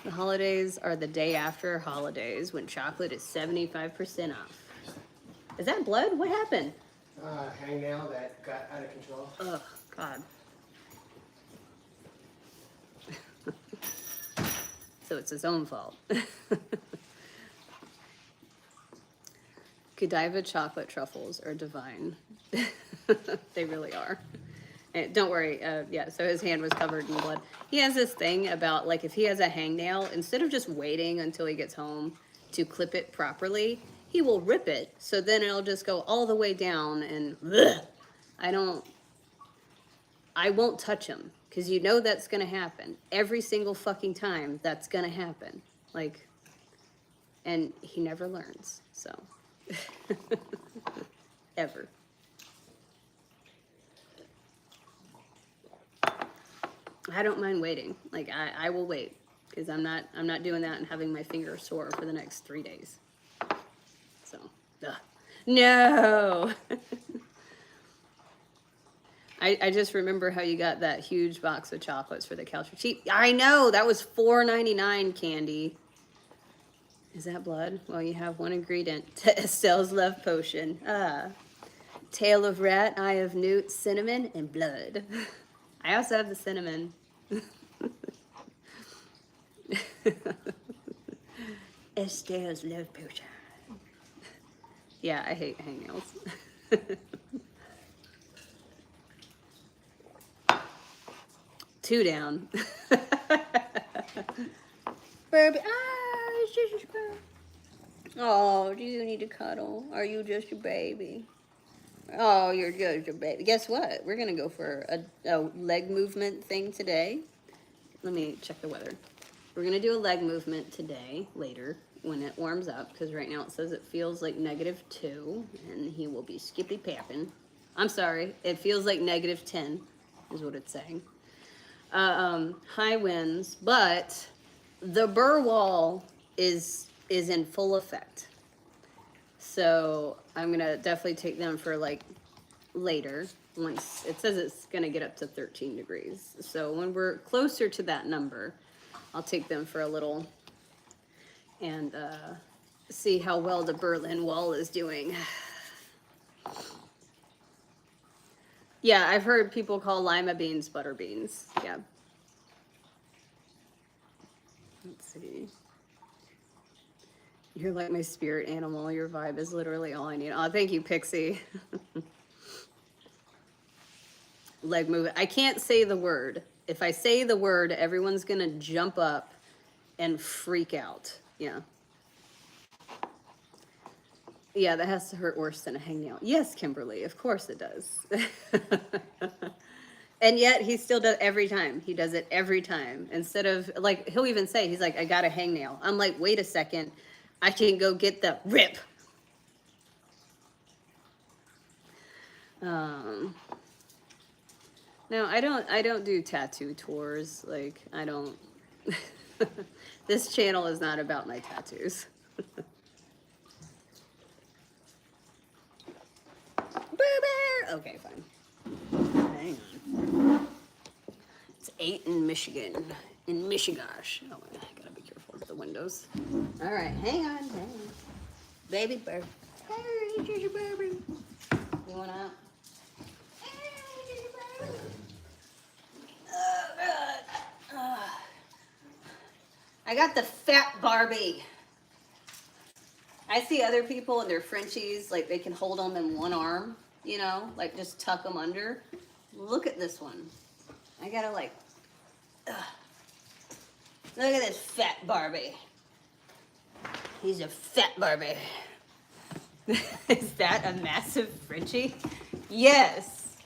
Speaker 1: The holidays are the day after holidays when chocolate is 75% off. Is that blood? What happened?
Speaker 2: Hangnail that got out of control.
Speaker 1: Oh, God. So it's his own fault. Godiva chocolate truffles are divine. They really are. Don't worry. Yeah, so his hand was covered in blood. He has this thing about, like, if he has a hangnail, instead of just waiting until he gets home to clip it properly, he will rip it. So then it'll just go all the way down, and ugh, I won't touch him because you know that's gonna happen every single fucking time. That's gonna happen. Like, and he never learns. So, ever. I don't mind waiting. Like, I will wait because I'm not doing that and having my finger sore for the next 3 days. So, ugh. No. I just remember how you got that huge box of chocolates for the couch for cheap. I know, that was $4.99, Candy. Is that blood? Well, you have one ingredient to Estelle's love potion. Tail of rat, eye of newt, cinnamon, and blood. I also have the cinnamon. Estelle's love potion. Yeah, I hate hangnails. Two down. Baby, it's just a girl. Oh, do you need to cuddle? Are you just a baby? Oh, you're just a baby. Guess what? We're gonna go for a leg movement thing today. Let me check the weather. We're gonna do a leg movement today, later, when it warms up, because right now it says it feels like -2, and he will be skippy papping. I'm sorry, it feels like -10, is what it's saying. High winds, but the burr wall is in full effect. So I'm gonna definitely take them for like later, once it says it's gonna get up to 13 degrees. So when we're closer to that number, I'll take them for a little and see how well the Berlin Wall is doing. Yeah, I've heard people call lima beans butter beans. Yeah. Let's see. You're like my spirit animal. Your vibe is literally all I need. Oh, thank you, Pixie. Leg movement. I can't say the word. If I say the word, everyone's going to jump up and freak out. Yeah. Yeah, that has to hurt worse than a hangnail. Yes, Kimberly, of course it does. And yet he still does every time. He does it every time. Instead of, like, he'll even say, he's like, I got a hangnail. I'm like, wait a second. I can go get the rip. No, I don't do tattoo tours. Like, I don't. This channel is not about my tattoos. Okay, fine. Hang on. It's 8 in Michigan. In Michigosh. Oh, I gotta be careful with the windows. All right, hang on. Baby bird. Hey, here's your baby. You want out? Oh, God. I got the fat Barbie. I see other people and their Frenchies, like they can hold them in one arm, you know, like just tuck them under. Look at this one. I gotta like, look at this fat Barbie. He's a fat Barbie. Is that a massive Frenchie? Yes.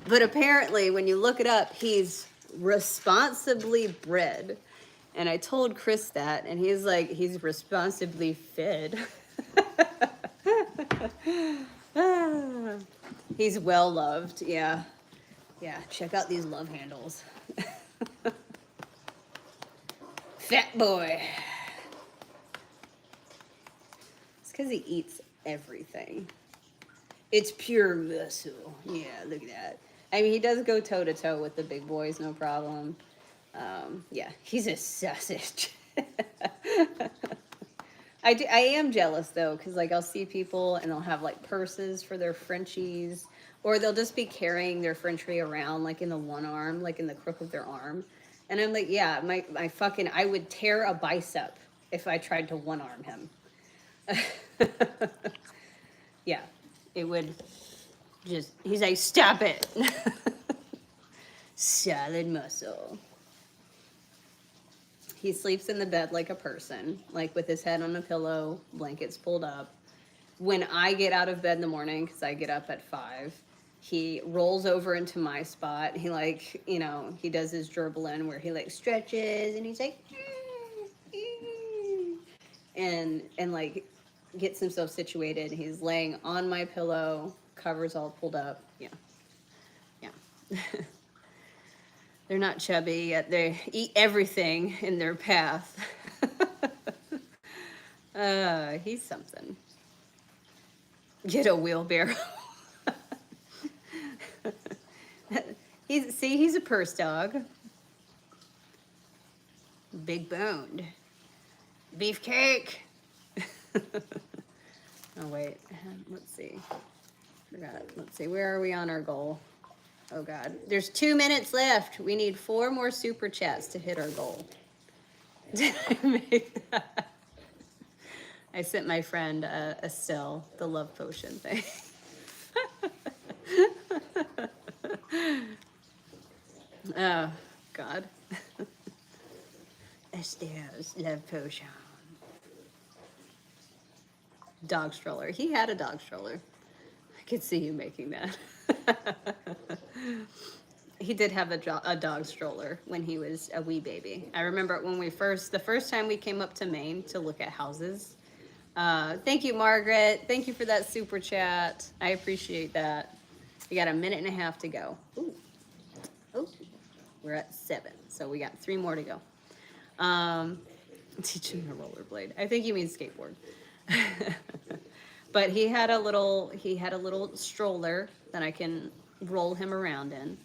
Speaker 1: But apparently when you look it up, he's responsibly bred. And I told Chris that, and he's like, he's responsibly fed. He's well loved, yeah. Yeah, check out these love handles. Fat boy. It's because he eats everything. It's pure muscle. Yeah, look at that. I mean, he does go toe-to-toe with the big boys, no problem. Yeah, he's a sausage. I am jealous though, because like I'll see people and they'll have like purses for their Frenchies, or they'll just be carrying their Frenchie around like in the one arm, like in the crook of their arm. And I'm like, yeah, my fucking, I would tear a bicep if I tried to one arm him. Yeah, it would. He's like, stop it. Solid muscle. He sleeps in the bed like a person, like with his head on a pillow, blankets pulled up. When I get out of bed in the morning, because I get up at 5, he rolls over into my spot. He like, he does his gerbilin where he like stretches and he's like, and like gets himself situated. He's laying on my pillow, covers all pulled up. Yeah. Yeah. They're not chubby yet. They eat everything in their path. He's something. Get a wheelbarrow. He's a purse dog. Big boned. Beefcake. Oh wait, let's see. Forgot. Let's see. Where are we on our goal? Oh God, there's 2 minutes left. We need 4 more super chats to hit our goal. Did I make that? I sent my friend Estelle the love potion thing. Oh God. Estelle's love potion. Dog stroller. He had a dog stroller. I could see you making that. He did have a dog stroller when he was a wee baby. I remember when the first time we came up to Maine to look at houses. Thank you, Margaret. Thank you for that super chat. I appreciate that. We got a minute and a half to go. Ooh. Oh, we're at 7, so we got 3 more to go. Teaching him a rollerblade. I think you mean skateboard. But he had a little stroller that I can roll him around in.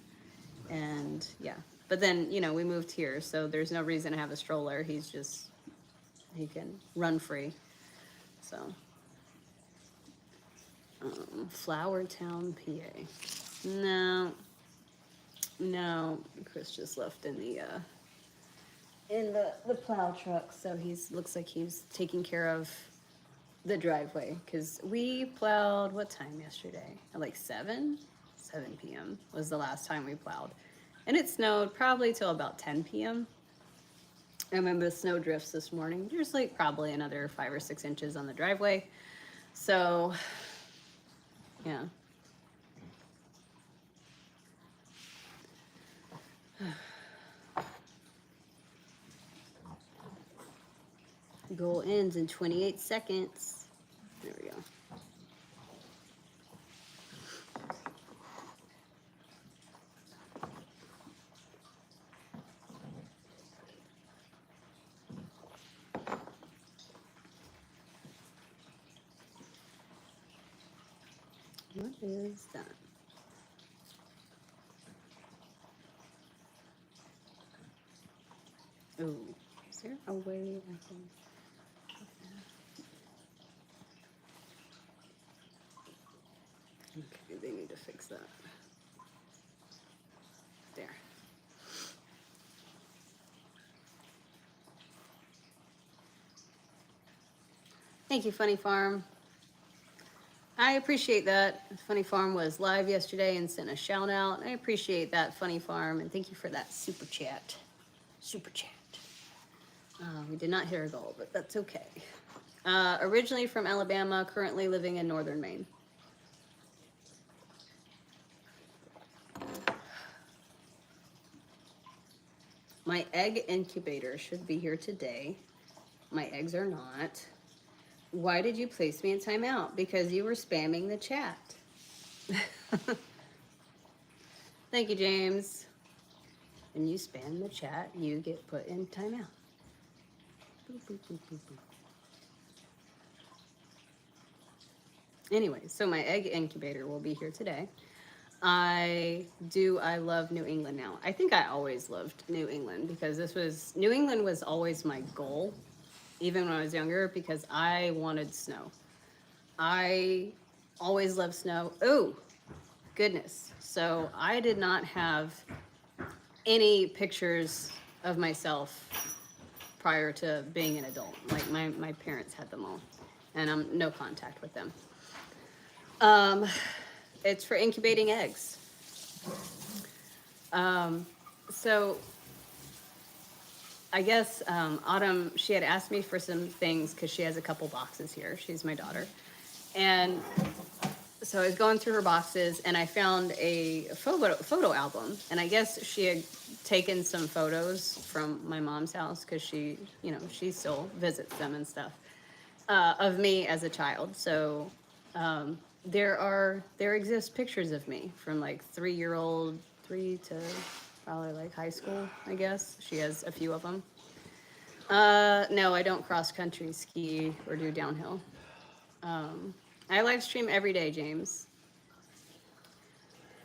Speaker 1: And yeah, but then, we moved here, so there's no reason to have a stroller. He can run free. So, Flowertown, PA. No, Chris just left in the plow truck, so looks like he's taking care of the driveway, because we plowed, what time yesterday? At like 7 p.m. was the last time we plowed. And it snowed probably till about 10 p.m. I remember the snow drifts this morning. There's like probably another 5 or 6 inches on the driveway. So, yeah. Goal ends in 28 seconds. There we go. What is that? Oh, is there a way I can... Okay, they need to fix that. There. Thank you, Funny Farm. I appreciate that. Funny Farm was live yesterday and sent a shout out. I appreciate that, Funny Farm, and thank you for that super chat. Super chat. We did not hit our goal, but that's okay. Originally from Alabama, currently living in northern Maine. My egg incubator should be here today. My eggs are not. Why did you place me in timeout? Because you were spamming the chat. Thank you, James. When you spam the chat, you get put in timeout. Boop, boop, boop, boop, boop. Anyway, so my egg incubator will be here today. I love New England now. I think I always loved New England because New England was always my goal, even when I was younger, because I wanted snow. I always loved snow. Oh, goodness. So I did not have any pictures of myself prior to being an adult. Like my parents had them all, and I'm no contact with them. It's for incubating eggs. So I guess Autumn, she had asked me for some things because she has a couple boxes here. She's my daughter. And so I was going through her boxes and I found a photo album. And I guess she had taken some photos from my mom's house because she, you know, she still visits them and stuff, of me as a child. So there exist pictures of me from like 3 to probably like high school, I guess. She has a few of them. No, I don't cross country ski or do downhill. I live stream every day, James.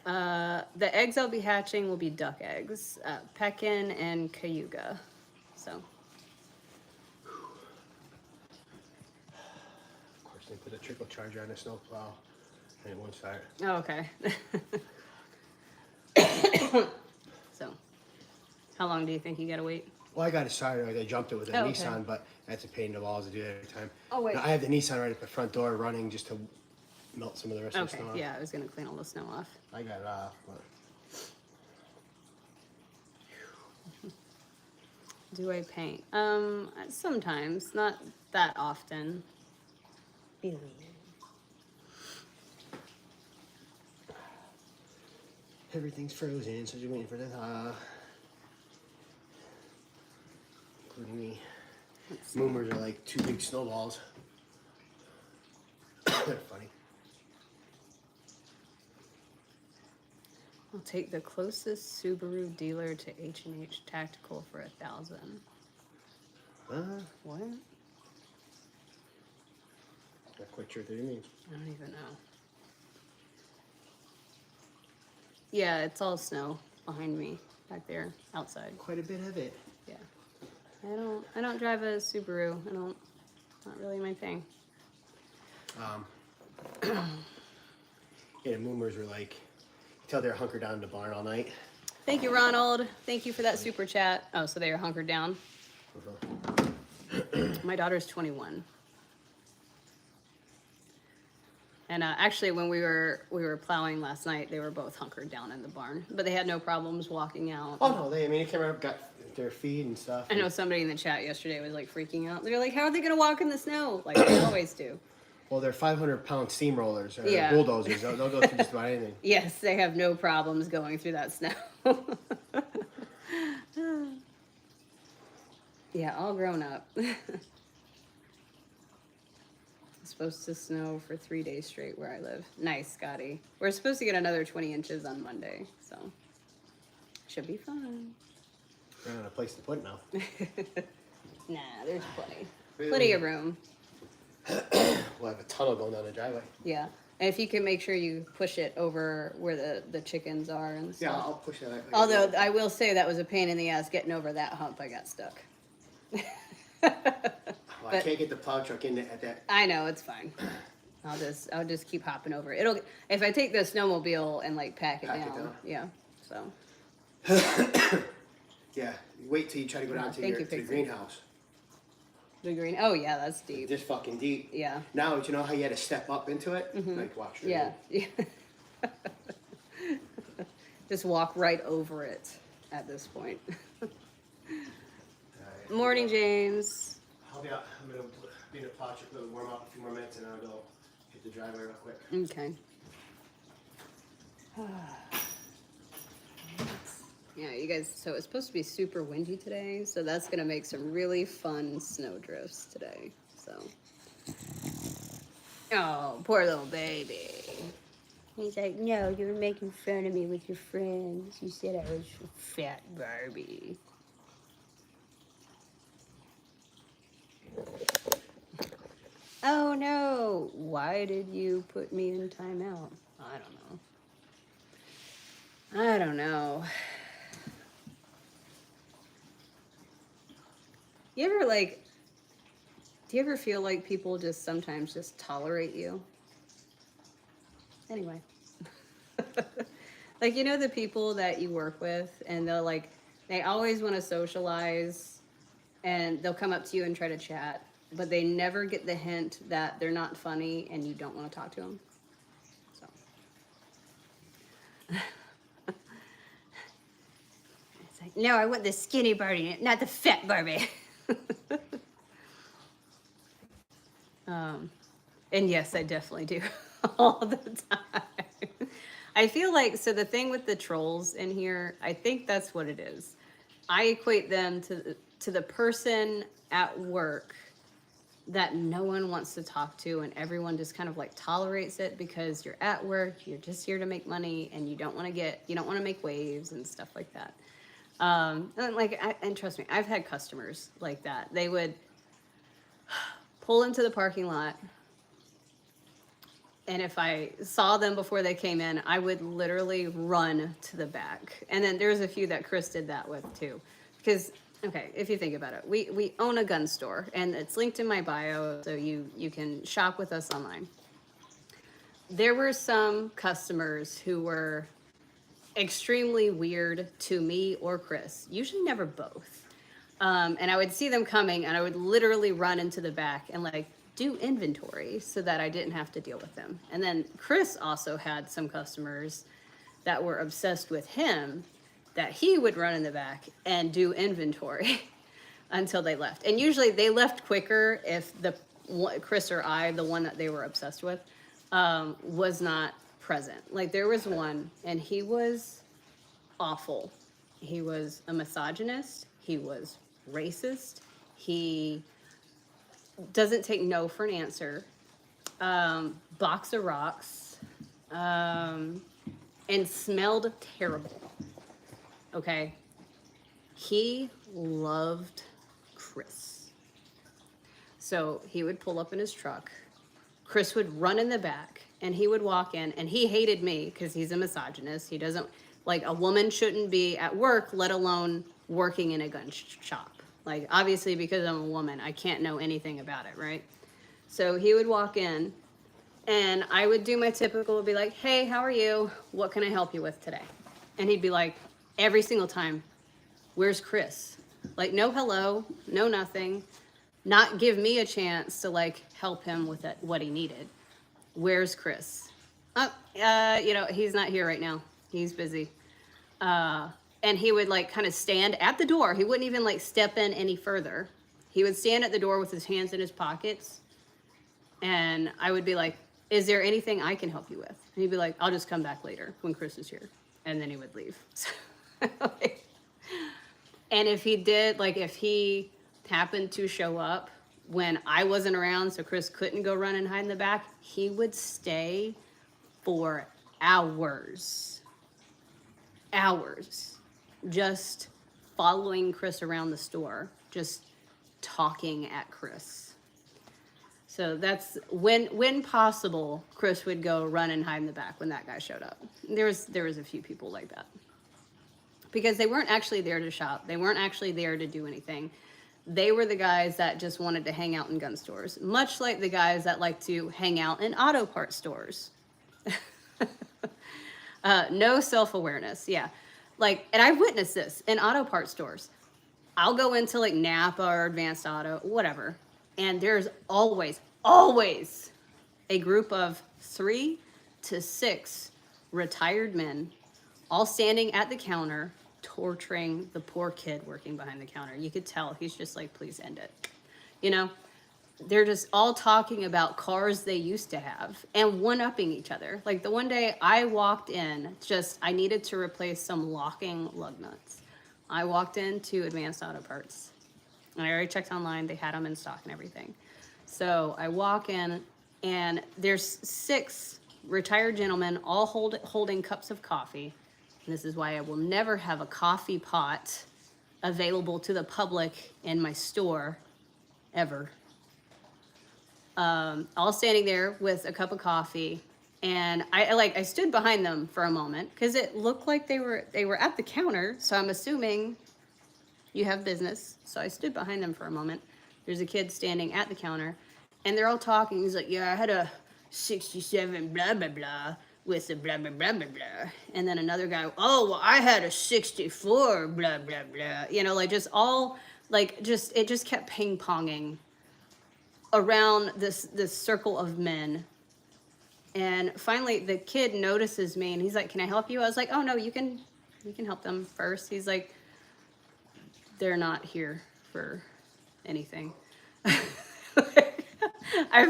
Speaker 1: The eggs I'll be hatching will be duck eggs, pekin and cayuga. So.
Speaker 2: Of course, they put a trickle charger on the snow plow, and it won't start.
Speaker 1: Oh, okay. So, how long do you think you gotta wait?
Speaker 2: Well, I got it started. I jumped it with a
Speaker 1: Oh, okay.
Speaker 2: Nissan, but that's a pain in the balls to do that every time.
Speaker 1: Oh, wait.
Speaker 2: Now, I have the Nissan right at the front door running just to melt some of the rest of the
Speaker 1: Okay,
Speaker 2: snow off.
Speaker 1: yeah, I was gonna clean all the snow off.
Speaker 2: I got it off, but
Speaker 1: Do I paint? Sometimes, not that often.
Speaker 2: everything's frozen, so just waiting for the thaw. Including me. Moomers are like 2 big snowballs. They're funny.
Speaker 1: I'll take the closest Subaru dealer to H&H Tactical for 1,000. What?
Speaker 2: Not quite sure what that means.
Speaker 1: I don't even know. Yeah, it's all snow behind me back there outside.
Speaker 2: Quite a bit of it.
Speaker 1: Yeah. I don't drive a Subaru. Not really my thing.
Speaker 2: Yeah, the Moomers were like, you tell they're hunkered down in the barn all night.
Speaker 1: Thank you, Ronald. Thank you for that super chat. Oh, so they are hunkered down. My daughter's 21. And actually, when we were plowing last night, they were both hunkered down in the barn, but they had no problems walking out.
Speaker 2: Oh no, they came out, got their feed and stuff.
Speaker 1: I know somebody in the chat yesterday was like freaking out. They're like, "How are they gonna walk in the snow?" Like they always do.
Speaker 2: Well, they're 500-pound steamrollers or
Speaker 1: Yeah.
Speaker 2: bulldozers. They'll go through just about anything.
Speaker 1: Yes, they have no problems going through that snow. Yeah, all grown up. It's supposed to snow for 3 days straight where I live. Nice, Scotty. We're supposed to get another 20 inches on Monday, so should be fun.
Speaker 2: We're not a place to put it now.
Speaker 1: Nah, there's plenty.
Speaker 2: Really?
Speaker 1: Plenty of room.
Speaker 2: We'll have a tunnel going down the driveway.
Speaker 1: Yeah. And if you can make sure you push it over where the chickens are and
Speaker 2: Yeah,
Speaker 1: stuff.
Speaker 2: I'll push that. Like
Speaker 1: Although I will say that was a pain in the ass getting over that hump. I got stuck.
Speaker 2: Well, I can't get the plow truck in at that.
Speaker 1: I know, it's fine. I'll just keep hopping over it. If I take the snowmobile and like pack it down. Yeah. So.
Speaker 2: Yeah, wait till you try to go down to
Speaker 1: Thank
Speaker 2: your
Speaker 1: you,
Speaker 2: to the
Speaker 1: Pixie.
Speaker 2: greenhouse.
Speaker 1: The green. Oh yeah, that's deep.
Speaker 2: Just fucking deep.
Speaker 1: Yeah.
Speaker 2: Now, you know how you had to step up into it? Like, watch.
Speaker 1: Yeah. Yeah. Just walk right over it at this point.
Speaker 2: Alright.
Speaker 1: Morning, James.
Speaker 2: I'll be out. I'm gonna be in the plow truck, let it warm up a few more minutes, and I'll go hit the driveway real quick.
Speaker 1: Okay. Yeah, you guys, so it's supposed to be super windy today, so that's gonna make some really fun snow drifts today, so. Oh, poor little baby. He's like, no, you were making fun of me with your friends. You said I was a fat Barbie. Oh no, why did you put me in timeout? I don't know. You ever do you ever feel like people just sometimes just tolerate you? Anyway. Like, you know, the people that you work with and they always want to socialize and they'll come up to you and try to chat, but they never get the hint that they're not funny and you don't want to talk to them. So, It's like, no, I want the skinny Barbie, not the fat Barbie. And yes, I definitely do all the time. I feel like, so the thing with the trolls in here, I think that's what it is. I equate them to the person at work that no one wants to talk to, and everyone just kind of like tolerates it because you're at work, you're just here to make money, and you don't want to make waves and stuff like that. And trust me, I've had customers like that. They would pull into the parking lot, and if I saw them before they came in, I would literally run to the back. And then there's a few that Chris did that with too. Because, okay, if you think about it, we own a gun store, and it's linked in my bio, so you can shop with us online. There were some customers who were extremely weird to me or Chris, usually never both. And I would see them coming, and I would literally run into the back and like do inventory so that I didn't have to deal with them. And then Chris also had some customers that were obsessed with him, that he would run in the back and do inventory until they left. And usually they left quicker if Chris or I, the one that they were obsessed with, was not present. Like there was one, and he was awful. He was a misogynist. He was racist. He doesn't take no for an answer. Box of rocks. And smelled terrible. Okay. He loved Chris. So he would pull up in his truck. Chris would run in the back, and he would walk in, and he hated me because he's a misogynist. He doesn't, like, a woman shouldn't be at work, let alone working in a gun shop. Like, obviously, because I'm a woman, I can't know anything about it, right? So he would walk in, and I would do my typical, be like, hey, how are you? What can I help you with today? And he'd be like, every single time, where's Chris? Like, no hello, no nothing. Not give me a chance to, like, help him with what he needed. Where's Chris? He's not here right now. He's busy. And he would like kind of stand at the door. He wouldn't even like step in any further. He would stand at the door with his hands in his pockets. And I would be like, is there anything I can help you with? And he'd be like, I'll just come back later when Chris is here. And then he would leave. And if he did, like if he happened to show up when I wasn't around, so Chris couldn't go run and hide in the back, he would stay for hours. Just following Chris around the store, just talking at Chris. So that's when possible, Chris would go run and hide in the back when that guy showed up. There was a few people like that. Because they weren't actually there to shop. They weren't actually there to do anything. They were the guys that just wanted to hang out in gun stores, much like the guys that like to hang out in auto part stores. No self-awareness, yeah. Like, and I've witnessed this in auto part stores. I'll go into like Napa or Advanced Auto, whatever, and there's always a group of 3 to 6 retired men all standing at the counter torturing the poor kid working behind the counter. You could tell he's just like, please end it. You know, they're just all talking about cars they used to have and one-upping each other. Like the one day I walked in, I needed to replace some locking lug nuts. I walked into Advanced Auto Parts, and I already checked online. They had them in stock and everything. So I walk in, and there's 6 retired gentlemen all holding cups of coffee. And this is why I will never have a coffee pot available to the public in my store, ever. All standing there with a cup of coffee, and I stood behind them for a moment because it looked like they were at the counter, so I'm assuming you have business. So I stood behind them for a moment. There's a kid standing at the counter, and they're all talking. He's like, yeah, I had a 67 blah blah blah with a blah blah blah blah blah, and then another guy, oh well, I had a 64 blah blah blah, you know, like just all like it just kept ping-ponging around this circle of men And finally, the kid notices me, and he's like, "Can I help you?" I was like, "Oh no, you can help them first." He's like, "They're not here for anything." I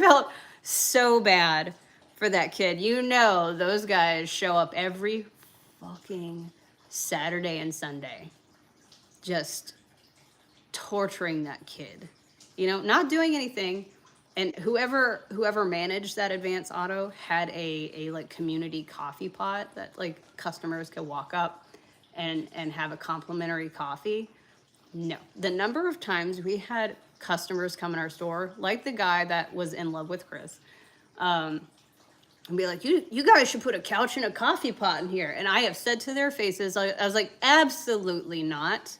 Speaker 1: felt so bad for that kid. You know, those guys show up every fucking Saturday and Sunday, just torturing that kid. You know, not doing anything. And whoever managed that Advance Auto had a like community coffee pot that like customers could walk up and have a complimentary coffee. No, the number of times we had customers come in our store, like the guy that was in love with Chris, and be like, you guys should put a couch and a coffee pot in here. And I have said to their faces, I was like, absolutely not.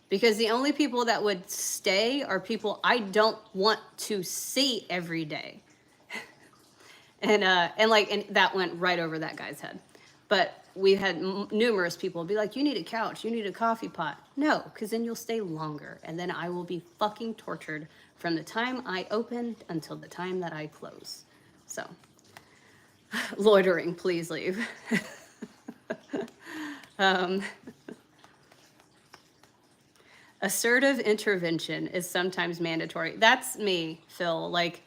Speaker 1: Because the only people that would stay are people I don't want to see every day. And that went right over that guy's head. But we had numerous people be like, you need a couch, you need a coffee pot. No, because then you'll stay longer. And then I will be fucking tortured from the time I open until the time that I close. So, loitering, please leave. Assertive intervention is sometimes mandatory. That's me, Phil. Like,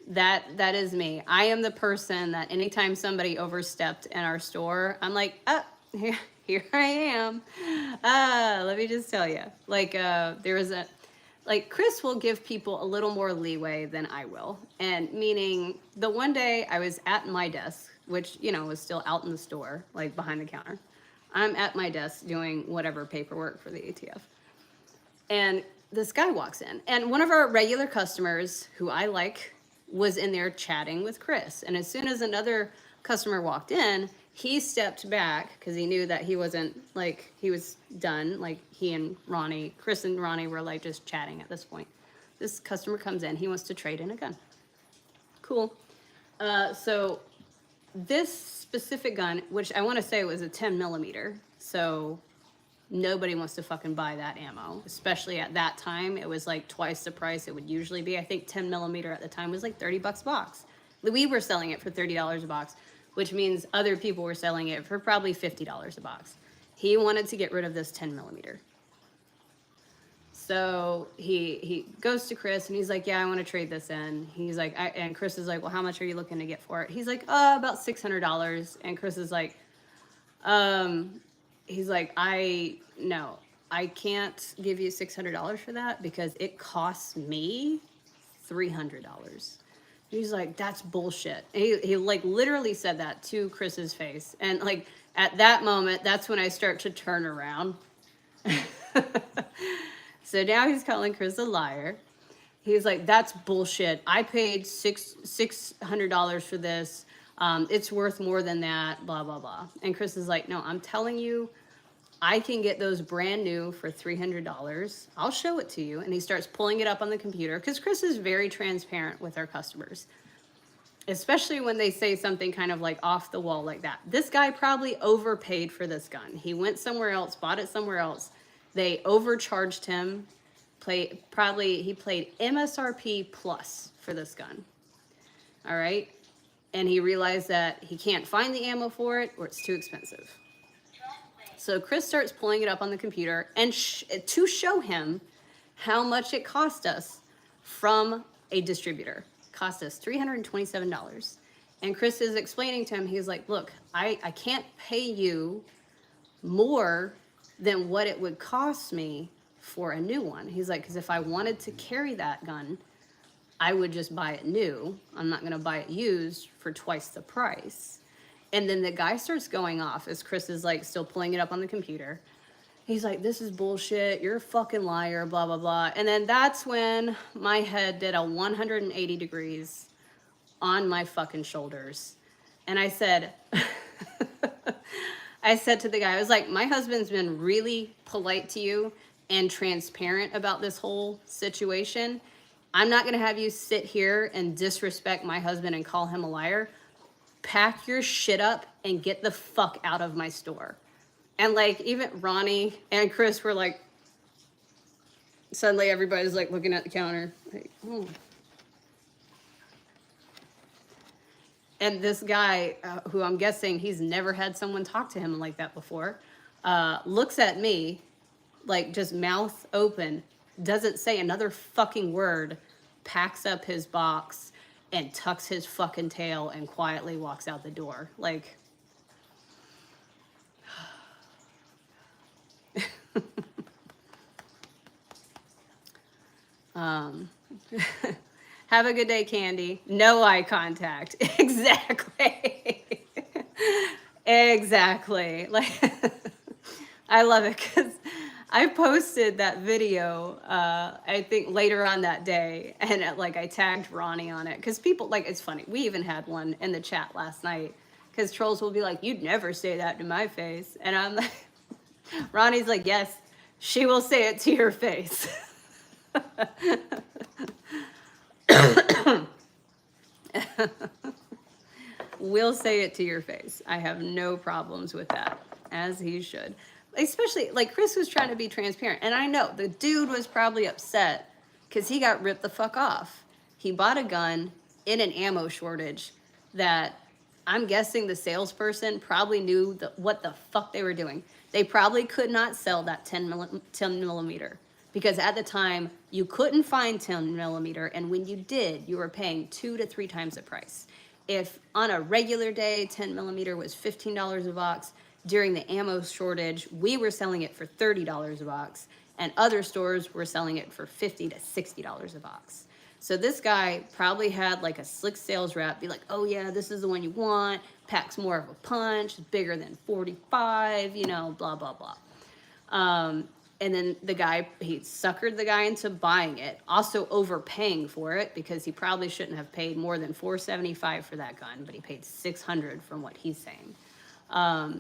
Speaker 1: that is me. I am the person that anytime somebody overstepped in our store, I'm like, here I am. Let me just tell you. Like, Chris will give people a little more leeway than I will. And meaning, the one day I was at my desk, which, you know, was still out in the store, like behind the counter. I'm at my desk doing whatever paperwork for the ATF. And this guy walks in, and one of our regular customers, who I like, was in there chatting with Chris. And as soon as another customer walked in, he stepped back because he knew that he wasn't, like, he was done. Like, he and Ronnie, Chris and Ronnie were like just chatting at this point. This customer comes in, he wants to trade in a gun. Cool. So this specific gun, which I want to say was a 10 millimeter, so nobody wants to fucking buy that ammo, especially at that time. It was like twice the price it would usually be. I think 10 millimeter at the time was like $30 a box. We were selling it for $30 a box, which means other people were selling it for probably $50 a box. He wanted to get rid of this 10 millimeter. So he goes to Chris and he's like, yeah, I want to trade this in. He's like, and Chris is like, well, how much are you looking to get for it? He's like, about $600. And Chris is like, he's like, I can't give you $600 for that because it costs me $300. He's like, that's bullshit. And he like literally said that to Chris's face. And like at that moment, that's when I start to turn around. So now he's calling Chris a liar. He's like, that's bullshit. I paid $600 for this. It's worth more than that, blah, blah, blah. And Chris is like, no, I'm telling you, I can get those brand new for $300. I'll show it to you. And he starts pulling it up on the computer because Chris is very transparent with our customers, especially when they say something kind of like off the wall like that. This guy probably overpaid for this gun. He went somewhere else, bought it somewhere else. They overcharged him. He played MSRP plus for this gun. All right. And he realized that he can't find the ammo for it or it's too expensive. So Chris starts pulling it up on the computer and to show him how much it cost us from a distributor. It cost us $327. And Chris is explaining to him, he's like, look, I can't pay you more than what it would cost me for a new one. He's like, because if I wanted to carry that gun, I would just buy it new. I'm not going to buy it used for twice the price. And then the guy starts going off as Chris is like still pulling it up on the computer. He's like, this is bullshit. You're a fucking liar, blah, blah, blah. And then that's when my head did a 180 degrees on my fucking shoulders. And I said, I said to the guy, I was like, my husband's been really polite to you and transparent about this whole situation. I'm not going to have you sit here and disrespect my husband and call him a liar. Pack your shit up and get the fuck out of my store. And like even Ronnie and Chris were like, suddenly everybody's like looking at the counter. Like, oh. And this guy, who I'm guessing he's never had someone talk to him like that before, looks at me, like just mouth open, doesn't say another fucking word, packs up his box and tucks his fucking tail and quietly walks out the door. Like, have a good day, Candy. No eye contact. Exactly. Exactly. Like, I love it because I posted that video, I think later on that day, and like I tagged Ronnie on it because people, like, it's funny. We even had one in the chat last night because trolls will be like, "You'd never say that to my face," and I'm like, Ronnie's like, "Yes, she will say it to your face." Will say it to your face. I have no problems with that, as he should. Especially, like, Chris was trying to be transparent. And I know the dude was probably upset because he got ripped the fuck off. He bought a gun in an ammo shortage that I'm guessing the salesperson probably knew what the fuck they were doing. They probably could not sell that 10 millimeter because at the time you couldn't find 10 millimeter. And when you did, you were paying 2 to 3 times the price. If on a regular day, 10 millimeter was $15 a box, during the ammo shortage, we were selling it for $30 a box, and other stores were selling it for $50 to $60 a box. So this guy probably had like a slick sales rep be like, "Oh yeah, this is the one you want, packs more of a punch, bigger than 45, you know, blah, blah, blah." And then the guy, he suckered the guy into buying it, also overpaying for it because he probably shouldn't have paid more than $475 for that gun, but he paid $600 from what he's saying.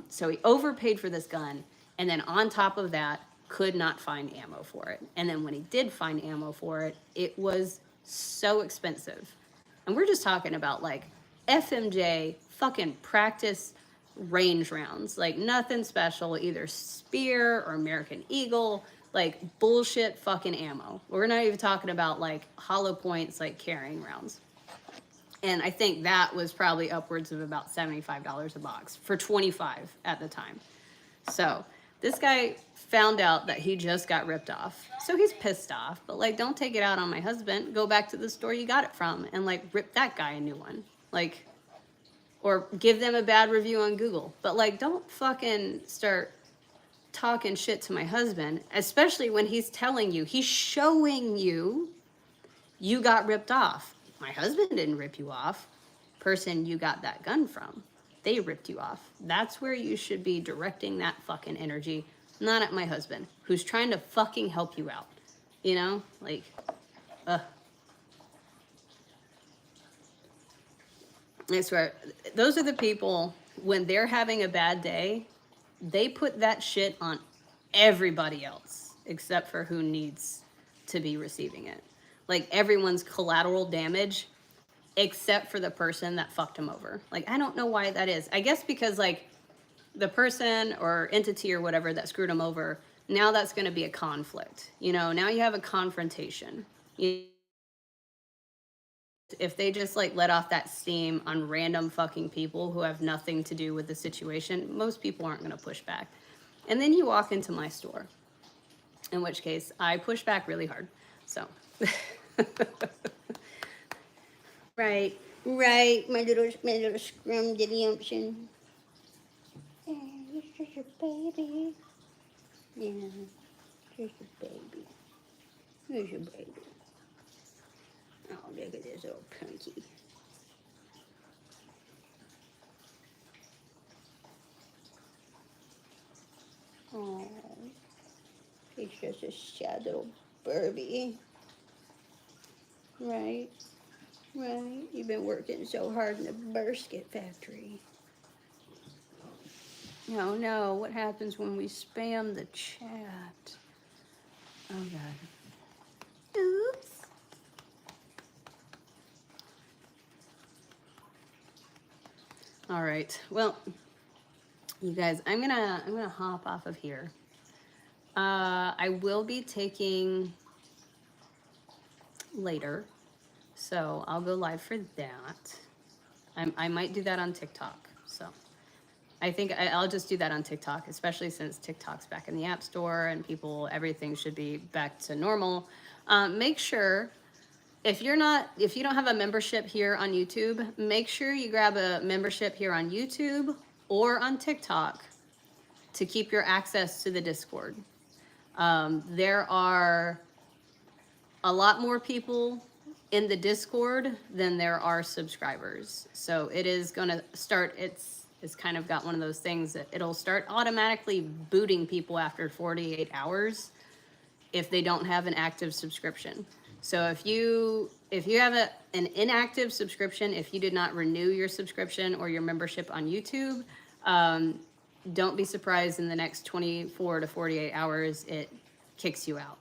Speaker 1: So he overpaid for this gun, and then on top of that, could not find ammo for it. And then when he did find ammo for it, it was so expensive. And we're just talking about like FMJ fucking practice range rounds, like nothing special, either spear or American Eagle, like bullshit fucking ammo. We're not even talking about like hollow points, like carrying rounds. And I think that was probably upwards of about $75 a box for 25 at the time. So this guy found out that he just got ripped off. So he's pissed off, but like, don't take it out on my husband. Go back to the store you got it from and like rip that guy a new one. Like, or give them a bad review on Google. But like, don't fucking start talking shit to my husband, especially when he's telling you, he's showing you, you got ripped off. My husband didn't rip you off. Person you got that gun from, they ripped you off. That's where you should be directing that fucking energy, not at my husband, who's trying to fucking help you out. You know, like, I swear, those are the people, when they're having a bad day, they put that shit on everybody else except for who needs to be receiving it. Like, everyone's collateral damage except for the person that fucked him over. Like, I don't know why that is. I guess because, like, the person or entity or whatever that screwed him over, now that's going to be a conflict. You know, now you have a confrontation. If they just like let off that steam on random fucking people who have nothing to do with the situation, most people aren't going to push back. And then you walk into my store, in which case I push back really hard. So, right, my little scrum diddy umption. Yeah, you're just a baby. Yeah, just a baby. Here's your baby. Oh, look at this little punky. Oh, he's just a sad little Burby. Right? You've been working so hard in the biscuit factory. No, what happens when we spam the chat? Oh, God. Oops. All right. Well, you guys, I'm gonna hop off of here. I will be taking later, so I'll go live for that. I might do that on TikTok. So I think I'll just do that on TikTok, especially since TikTok's back in the App Store and everything should be back to normal. Make sure if you don't have a membership here on YouTube, make sure you grab a membership here on YouTube or on TikTok to keep your access to the Discord. There are a lot more people in the Discord than there are subscribers. So it is going to start, it's kind of got one of those things that it'll start automatically booting people after 48 hours if they don't have an active subscription. So if you have an inactive subscription, if you did not renew your subscription or your membership on YouTube, don't be surprised in the next 24 to 48 hours, it kicks you out.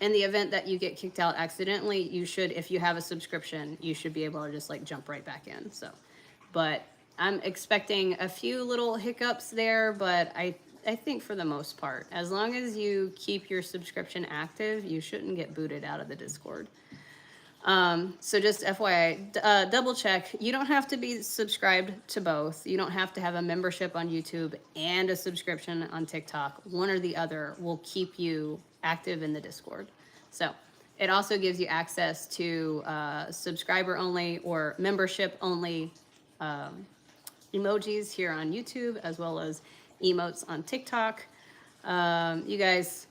Speaker 1: In the event that you get kicked out accidentally, you should, if you have a subscription, you should be able to just like jump right back in. So, but I'm expecting a few little hiccups there, but I think for the most part, as long as you keep your subscription active, you shouldn't get booted out of the Discord. So just FYI, double check. You don't have to be subscribed to both. You don't have to have a membership on YouTube and a subscription on TikTok. One or the other will keep you active in the Discord. So it also gives you access to subscriber only or membership only emojis here on YouTube, as well as emotes on TikTok. You guys,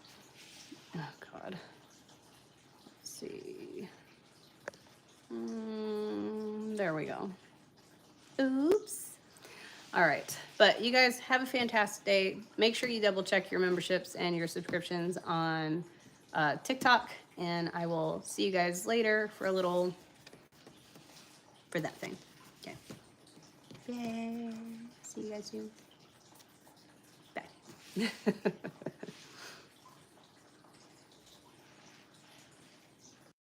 Speaker 1: oh God, let's see. There we go. Oops. All right, but you guys have a fantastic day. Make sure you double check your memberships and your subscriptions on TikTok, and I will see you guys later for that thing. Okay. Bye. See you guys soon. Bye.